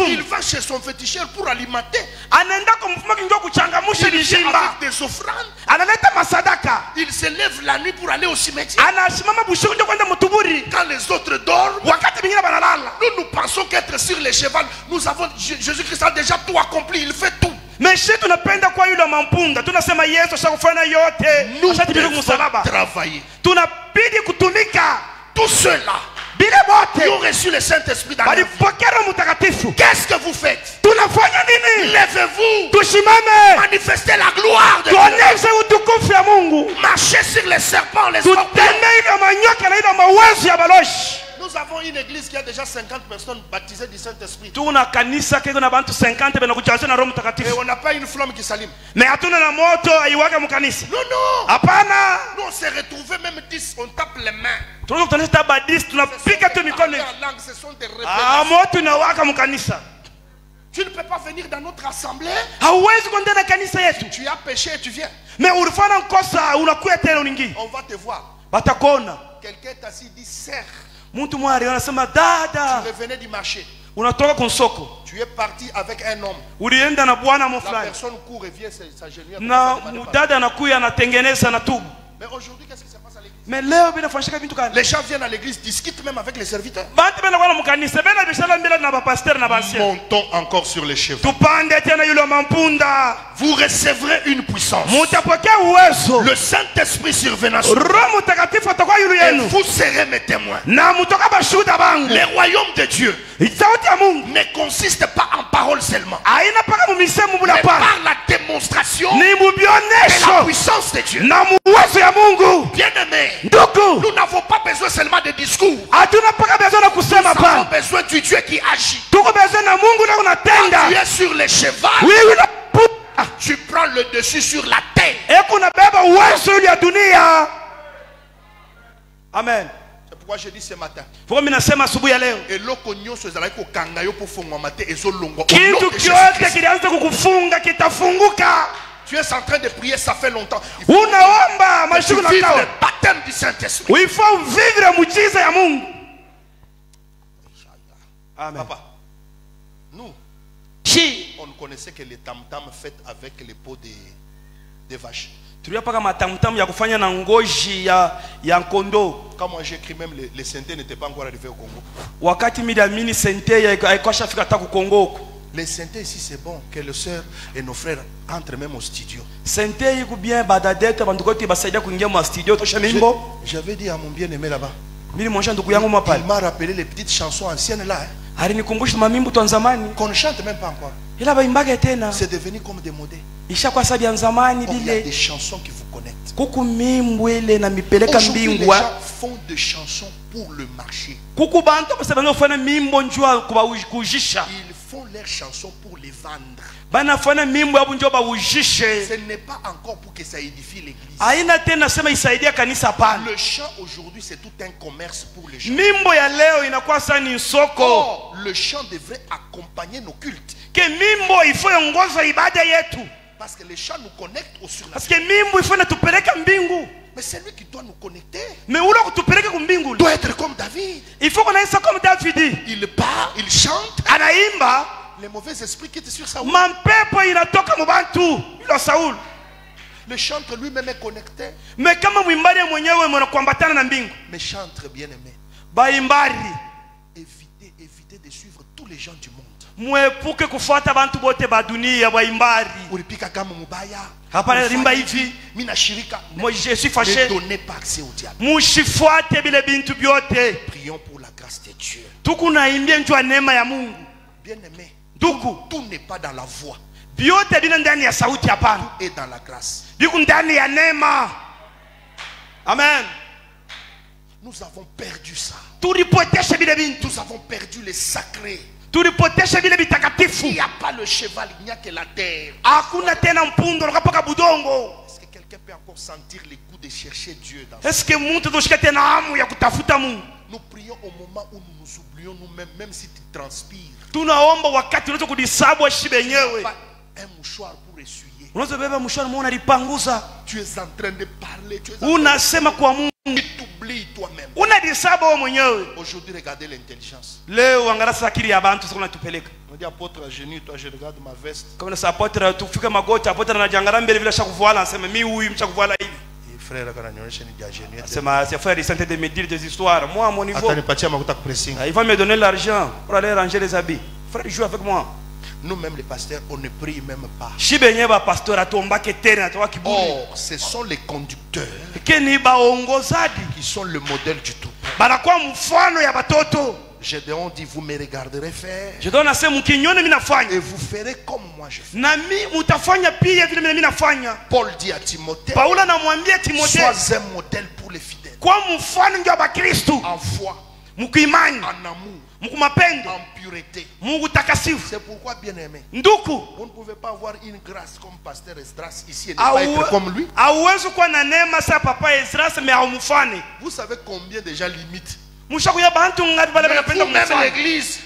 il va chez son féticheur pour alimenter. Avec des offrandes. Il se lève la nuit pour aller au cimetière. Quand les autres dorment, nous pensons qu'être sur les chevals, Jésus-Christ a déjà tout accompli, il fait tout. Mais si tu n'apenda kwa yule mampunda tunasema Yesu ashakufanya yote, nous travailler. Tunabidi kutumika. Tous ceux-là qui ont reçu le Saint-Esprit dans leur vie, qu'est-ce que vous faites? Levez-vous, manifestez la gloire de Dieu, marchez sur les serpents, les scorpions. Nous avons une église qui a déjà 50 personnes baptisées du Saint-Esprit. Et on n'a pas une flamme qui s'allume. Non, non. Nous on s'est retrouvés même 10, on tape les mains. Ce sont des révélations. Tu ne peux pas venir dans notre assemblée. Tu as péché et tu viens. On va te voir. Quelqu'un t'a dit serre. Tu revenais du marché. Tu es parti avec un homme. La personne court et vient s'agenouiller. Mais aujourd'hui, qu'est-ce qui se passe à l'église? Les gens viennent à l'église, discutent même avec les serviteurs. Montons encore sur les chevaux. Vous recevrez une puissance. Le Saint-Esprit survenant sur vous. Et vous serez mes témoins. Les royaumes de Dieu ne consistent pas en paroles seulement, mais par la démonstration de la puissance de Dieu. Bien-aimés, nous n'avons pas besoin seulement de discours. Nous avons besoin du Dieu qui agit. Quand tu es sur les chevaux, tu prends le dessus sur la terre. Amen. C'est pourquoi je dis ce matin. Et l'okonyo se zala ko kangayo pour fongwa matin et zolongo. Tu es en train de prier, ça fait longtemps. Tu vis le baptême du Saint-Esprit. Il faut vivre mujiza ya Mungu. Amen. Papa, nous, on connaissait que les tam-tam faites avec les peaux des vaches. Quand moi j'écris, même les synthés n'étaient pas encore arrivés au Congo. Les synthés ici, c'est bon que les sœurs et nos frères entrent même au studio. J'avais dit à mon bien-aimé là-bas, il m'a rappelé les petites chansons anciennes là. Qu'on ne chante même pas encore. C'est devenu comme des modèles. Il y a des chansons qui vous connectent. Aujourd'hui, les gens font des chansons pour le marché. Ils font leurs chansons pour les vendre. Ce n'est pas encore pour que ça édifie l'église. Le chant aujourd'hui, c'est tout un commerce pour les gens. Or, le chant devrait accompagner nos cultes. Parce que les chants nous connectent au surnaturel. Mais c'est lui qui doit nous connecter. Doit être comme David. Il parle, il chante. Les mauvais esprits qui étaient sur Saoul. Le chantre lui-même est connecté. Mais chantre bien-aimé, évitez de suivre tous les gens du monde. Ne donnez pas accès au diable. Prions pour la grâce de Dieu. Bien-aimé, tout n'est pas dans la voix. Tout est dans la grâce. Amen. Nous avons perdu ça. Nous avons perdu les sacrés. Il n'y a pas le cheval, il n'y a que la terre. Est-ce que quelqu'un peut encore sentir les coups de chercher Dieu dans ça? Nous prions au moment où nous nous oublions nous-mêmes, même si tu transpires. Tu n'as pas un mouchoir pour essuyer. Unaweza beba mshwana muona lipanguza. Tu es en train de parler, tu es Unasema kwa Mungu. Tu t'oublies toi-même. Unajisahau wewe mwenyewe. Aujourd'hui, regardez l'intelligence. Leo angalia sasa akili ya bantu sasa unatupeleka. On dit apôtre à genoux, toi je regarde ma veste. Kama na apôtre tufika magoti, apôtre anajangara mbele vile shakuvuala anasema mimi huyu mchakuvuala hivi. Frère kananionyesha ni jagenu. Anasema c'est frère il sentait de me dire des histoires. Moi à mon niveau. Atanipatia makuta pressing. Il va me donner l'argent pour aller ranger les habits. Frère, joue avec moi. Nous-mêmes les pasteurs, on ne prie même pas. Or, ce sont les conducteurs qui sont le modèle du tout. Gédéon dit, vous me regarderez faire et vous ferez comme moi je fais. Paul dit à Timothée, sois un modèle pour les fidèles. En foi, en amour, en pureté. C'est pourquoi, bien aimé, vous ne pouvez pas avoir une grâce comme pasteur Esdras ici et ne pas être comme lui. Vous savez combien déjà limite. Même l'église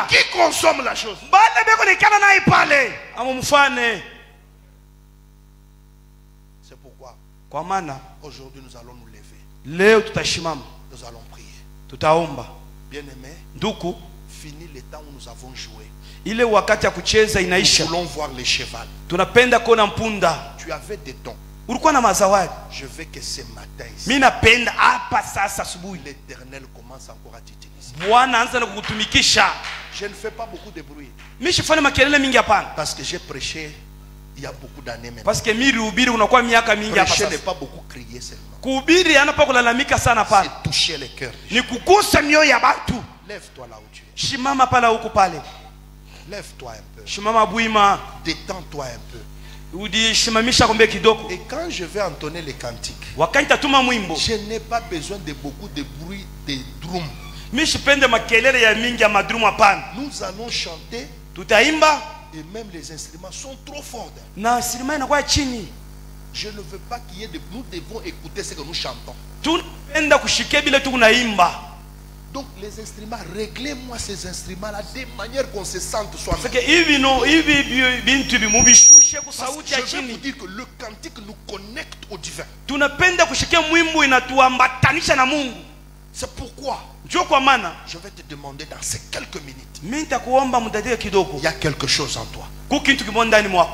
qui consomme la chose. C'est pourquoi aujourd'hui nous allons nous lever. Nous allons prier. Bien aimé, fini le temps où nous avons joué. Nous voulons voir les chevals. Tu avais des dons. Je veux que ce matin ici, l'Éternel commence encore à t'utiliser. Je ne fais pas beaucoup de bruit parce que j'ai prêché il y a beaucoup d'années maintenant. Prêcher n'est pas beaucoup crier seulement. C'est toucher les cœurs. Lève-toi là où tu es. Lève-toi un peu. Détends-toi un peu. Et quand je vais entonner les cantiques, je n'ai pas besoin de beaucoup de bruit de drum. Nous allons chanter et même les instruments sont trop forts. Je ne veux pas qu'il y ait de... Nous devons écouter ce que nous chantons. Donc les instruments, réglez-moi ces instruments-là de manière qu'on se sente soi-même. Je veux vous dire que le cantique nous connecte au divin. C'est pourquoi je vais te demander dans ces quelques minutes. Il y a quelque chose en toi. Il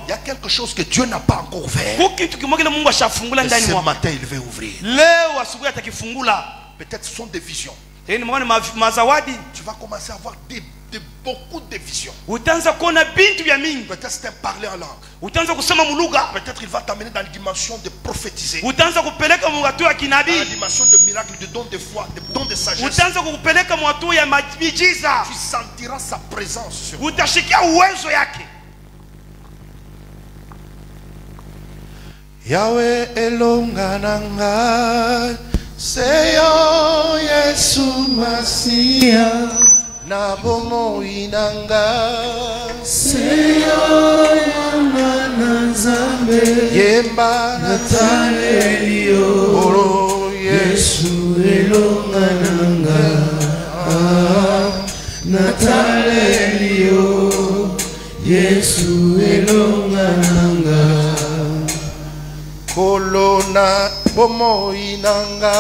y a quelque chose que Dieu n'a pas encore ouvert. Et ce matin il veut ouvrir. Peut-être ce sont des visions. Tu vas commencer à avoir beaucoup de visions. Peut-être c'est un parler en langue. Peut-être il va t'amener dans la dimension de prophétiser. Dans la dimension de miracles, de dons de foi, de dons de sagesse. Tu sentiras sa présence sur toi. Yahweh elongananga Seyo Yesu Masia na bomo inanga Seyo Yamana Zambe Yemba Natalelio Oro Yesu elongananga Natalelio Yesu elongananga Kolona bomo inanga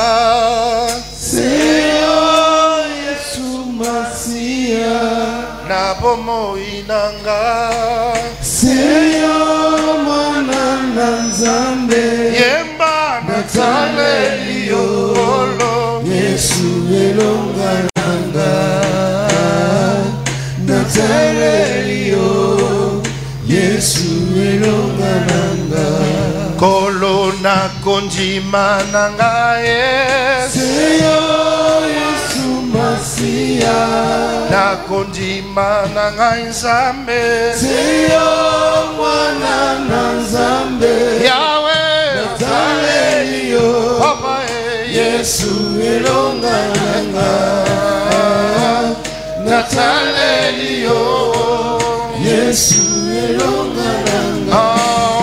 Seyo Yesu Masia na bomo inanga Seyo Mwana Nzambe Yemba Natalelio Olo Yesu elongananga Natalelio Yesu elongananga Kolona konjima nangaye Seyo Yesu Masia na konjima nangaye Nzambe Seyo Mwana Nzambe Yahweh Natalelio Papa Yesu elongananga Natalelio Yesu elongananga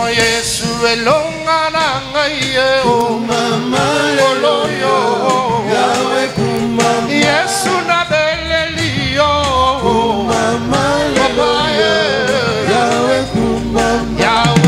Yesu elongananga ye o mama loloyo Yahweh kumama Yesu na belelio o mama loloyo Yahweh kumama Yahweh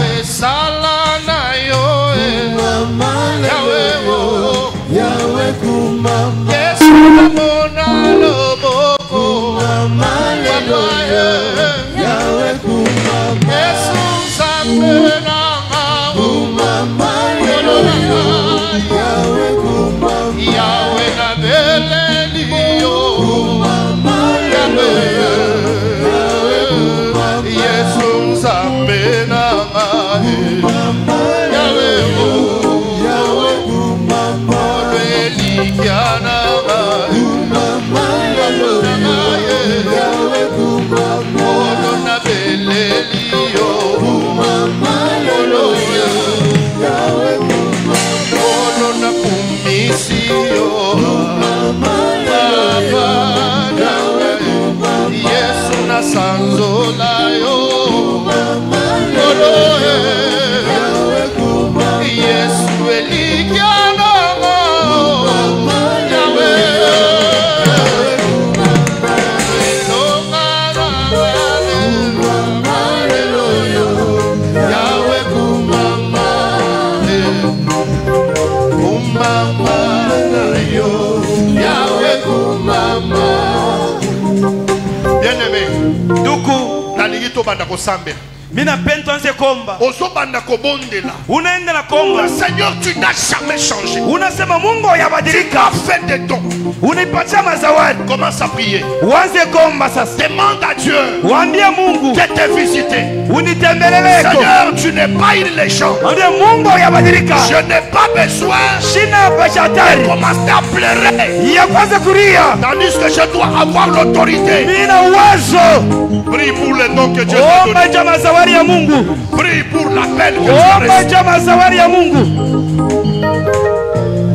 tobanda kosambela. Mina pento anze komba. Ozobanda kobondela. Unaenda na komba. Seigneur, tu n'as jamais changé. Unasema Mungu yabadilika. Fais des dons. Unipatia mazawadi. Commence à prier. Uanze komba sasa. Demande à Dieu. Waambie Mungu. De te visiter. Unitembeleleko. Seigneur, tu n'es pas une légende. Waambie Mungu yabadilika. Je n'ai pas besoin. Shina bachatari. Commence à pleurer. Ya kwanza kuria. Tandis que je dois avoir l'autorité. Mina uwezo. Prie pour les dons que Dieu t'a donné. Omba jama zawadi ya Mungu. Prie pour l'appel que Dieu a Omba reçu. jama zawadi ya Mungu.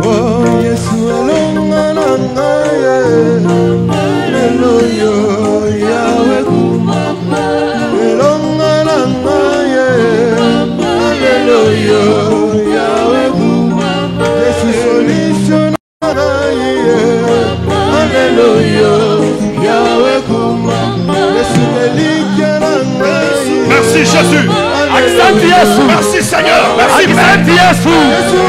Oh Yesu alonga nanga ye. Hallelujah Yahweh kumama. Alonga nanga ye. Hallelujah Yahweh kumama. Yesu solution nanga ye. Hallelujah Yahweh kumama. Yesu delike nanga ye. Merci Jésus. Asante Yesu. Merci Seigneur. Merci Père. Asante Yesu.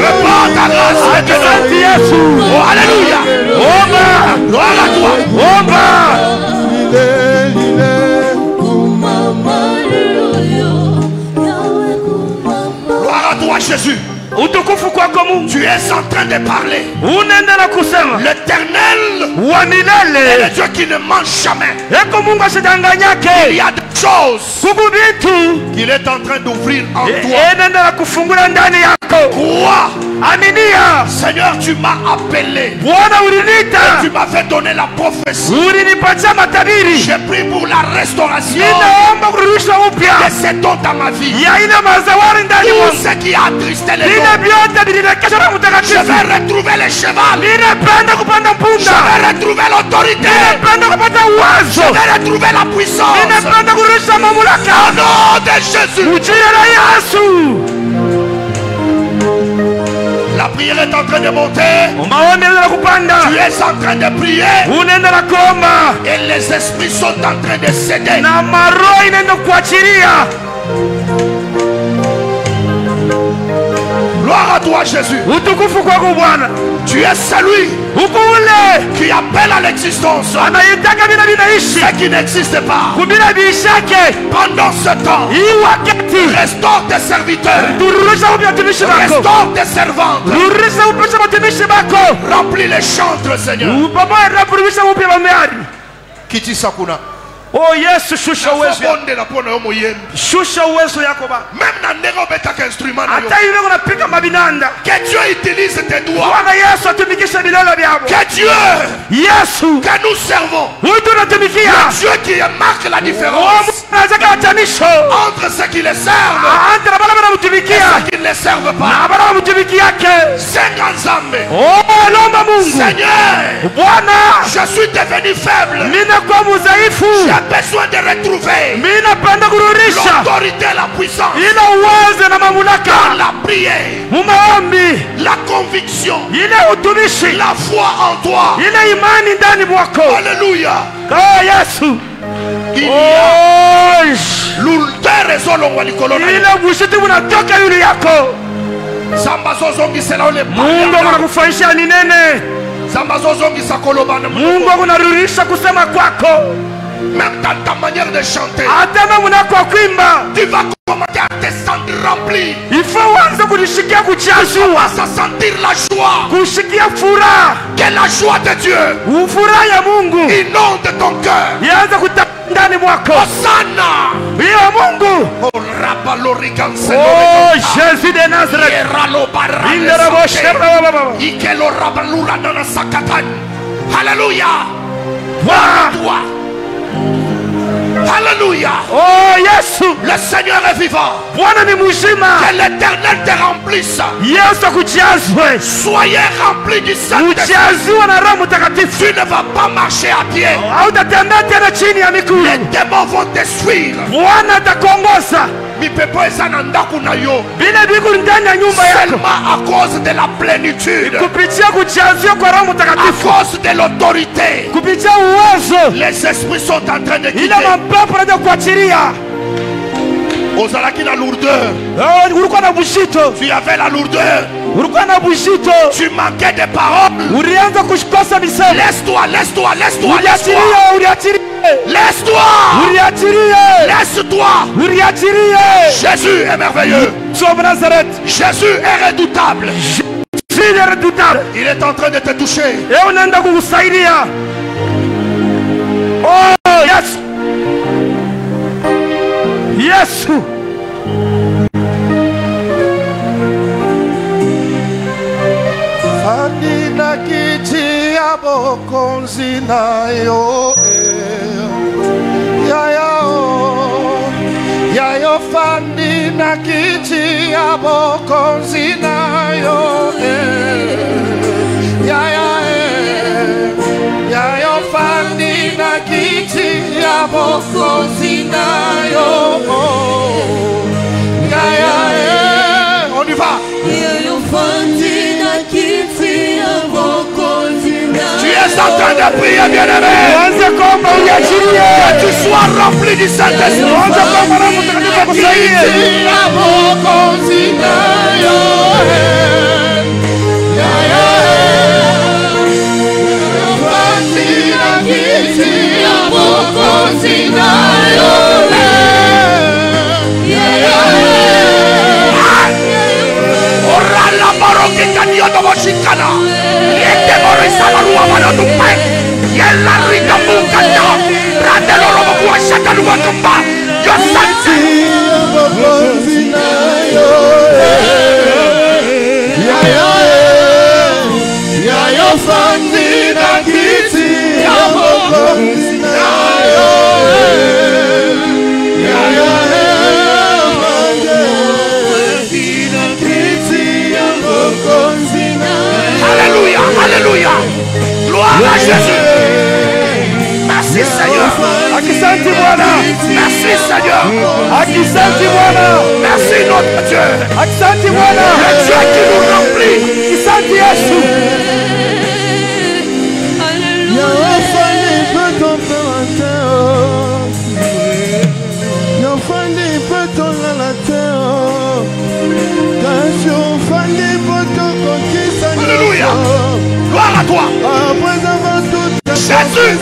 Repars ta grâce maintenant. Asante Yesu. Oh, alléluia. Omba. Gloire à toi. Omba. Gloire à toi Jésus. Utukufu kwako Mungu. Tu es en train de parler. Unaenda na kusema. L'Éternel Wa est milele. le Dieu qui ne ment jamais. Eko Mungu Il asidanganyake. y a des choses Kuku vitu. qu'il est en train d'ouvrir en toi. Enenda na kufungula ndani yako. Crois. Aminia. Seigneur, tu m'as appelé. Bwana ulinita. Tu m'avais donné la prophétie. Ulinipatia matabiri. J'ai prié pour la restauration Ninaomba kurudishwa de upya. ces dons dans ma vie. Ya ina mazawari ndani Tout mwangu. ce qui a attristé les Vile dons. vyote vililekeshwa na Je mtakatifu. vais retrouver les chevals. Ninapenda kupanda Je punda. vais retrouver l'autorité. Ninapenda kupata Je uwezo. vais retrouver la puissance. Ninapenda kurudisha mamlaka. Au nom de Jésus. Mjina la Yesu. La prière est en train de monter. Maombi yanaenda kupanda. Tu es en train de prier. Unaenda na kuomba. Et les esprits sont en train de céder. Na maroho inaenda kuachilia. Gloire à toi Jésus. Utukufu kwako Bwana. Tu es celui Uko ule qui appelle à l'existence anayetaka vile vinaishi ce qui n'existe pas. kubila viishake. Pendant ce temps, Hii wakati restaure tes serviteurs. turudisha upya watumishi wako. Restaure tes servantes. Rudisha upya watumishi wako. Remplis les chantres, Seigneur. Pamoja na kurudisha upya wameari. Kiti sakuna. Oh Yesu, shusha uwezo. Bonde la pona yo moyembi. Shusha uwezo yako ba. Même na ndenge obetaka instrument na yo. Hata hivi unapiga mabinanda. Que Dieu utilise tes doigts. Bwana Yesu atumikishe vidole vyako. Que Dieu Yesu que nous servons. huyu tunatumikia. Dieu qui marque la différence Anataka watanisho. entre ceux qui les servent Ante na bala et wanamtumikia. ceux qui ne les servent Na pas. bala wanamtumikiake. Seigneur Nzambe. Oh, lomba Mungu. Seigneur, Bwana, je suis devenu faible. mina kwa mudhaifu. J'ai besoin de retrouver Mina penda kurudisha. l'autorité et la puissance Ina uwezo na dans mamlaka. la prière, Mumaombi. la conviction, Ile utumishi. la foi en toi. Ile imani ndani mwako. Alléluia. Oh Yesu. Il y a Oh. l'ultere zolongwa likolo na yo. Ile bushiti unatoka yule yako. Zamba zozongisela ole Mungu paya. anakufanisha ni nene. Zamba zozongisa koloba na Mungu Mungu. anarudisha kusema kwako. Même dans ta manière de chanter, Hata na mnako kuimba. tu vas commencer à te sentir rempli. Ifo uanze kujishikia Tu kuchazua. vas à sentir la joie. Kushikia furaha. Que la joie de Dieu Ufuraha ya Mungu. inonde ton cœur. Ianze kuta ndani mwako. Hosanna. Hiyo Mungu. Oh, rabaloriganse Oh, loreka. Jésus de Nazareth. Yeralo barale Indera bo sante. shebra baba. Ikelo rabalura nana sakatan. Alléluia. Wa. Toi. Alléluia. Oh, Yesu. Le Seigneur est vivant. Bwana ni mzima. Que l'Éternel te remplisse. Yesu akujazwe. Soyez remplis du Saint-Esprit. Ujaziwe na Roho Mtakatifu. Tu ne vas pas marcher à pied. Hautatembea tena chini ya miguu. Les démons vont te suivre. Bwana atakuongoza. Mipepo eza na ndaku na yo. Vile viku ndani ya nyumba yako. Seulement à cause de la plénitude. Kupitia kujaziwa kwa Roho À Mtakatifu. cause de l'autorité. Kupitia uwezo. Les esprits sont en train de Ile quitter. mapepo yanataka kuachilia. Ozalaki la lourdeur. ulikuwa na bushito, Tu avais la lourdeur. ulikuwa na bushito, Tu manquais des paroles. ulianza kukosa misemo. Laisse-toi, laisse-toi, laisse-toi, Uliachilie, laisse-toi. uliachilie, Laisse-toi. uliachilie, Laisse-toi. uliachilie. Jésus est merveilleux. Yesu wa Nazareth, Jésus est redoutable. Jésus est redoutable. Il est en train de te toucher. Leo naenda kukusaidia. Oh, Yesu. Yesu. Fandi na kiti ya bokonzi na yo Yayo fandi na kiti ya bokonzi na yo Yayo fandi na kiti ya bokonzi na yo On y va. Tu es en train de prier, bien-aimé. Que tu sois rempli du Saint-Esprit. Alléluia, alléluia. Gloire à Jésus. Merci Seigneur. Asante Bwana. Merci Seigneur. Asante Bwana. Merci notre Dieu. Asante Bwana. Le Dieu qui nous remplit. Asante Yesu. Alléluia. Gloire à toi. Jésus.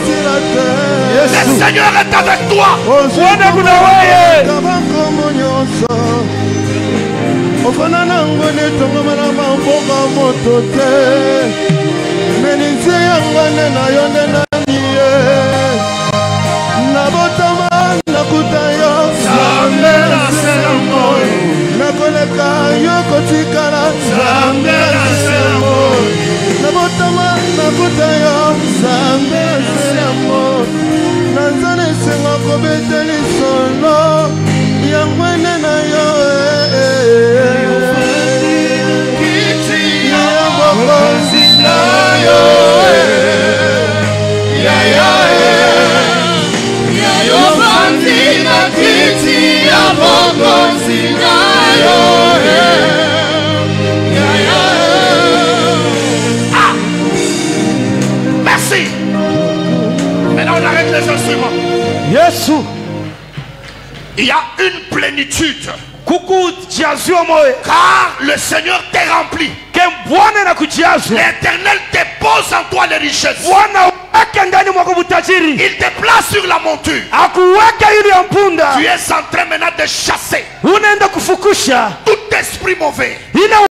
Le Seigneur est avec toi. Bwana kuna wewe. Ofana nango netonga na mamboka moto te. Menise yangane na yone na niye. Nabotama nakuta yo. Zambe na selamo. Nakoleka yo kotikala. Zambe na selamo. Nabotama nakuta yo. Zambe na selamo. Nanzane senga kobeteli solo. Yangane na yo. Merci. Maintenant on arrête les instruments. Yesu. Il y a une plénitude. Car le Seigneur t'est rempli. L'Éternel dépose en toi les richesses. Il te place sur la monture. Tu es en train maintenant de chasser tout esprit mauvais.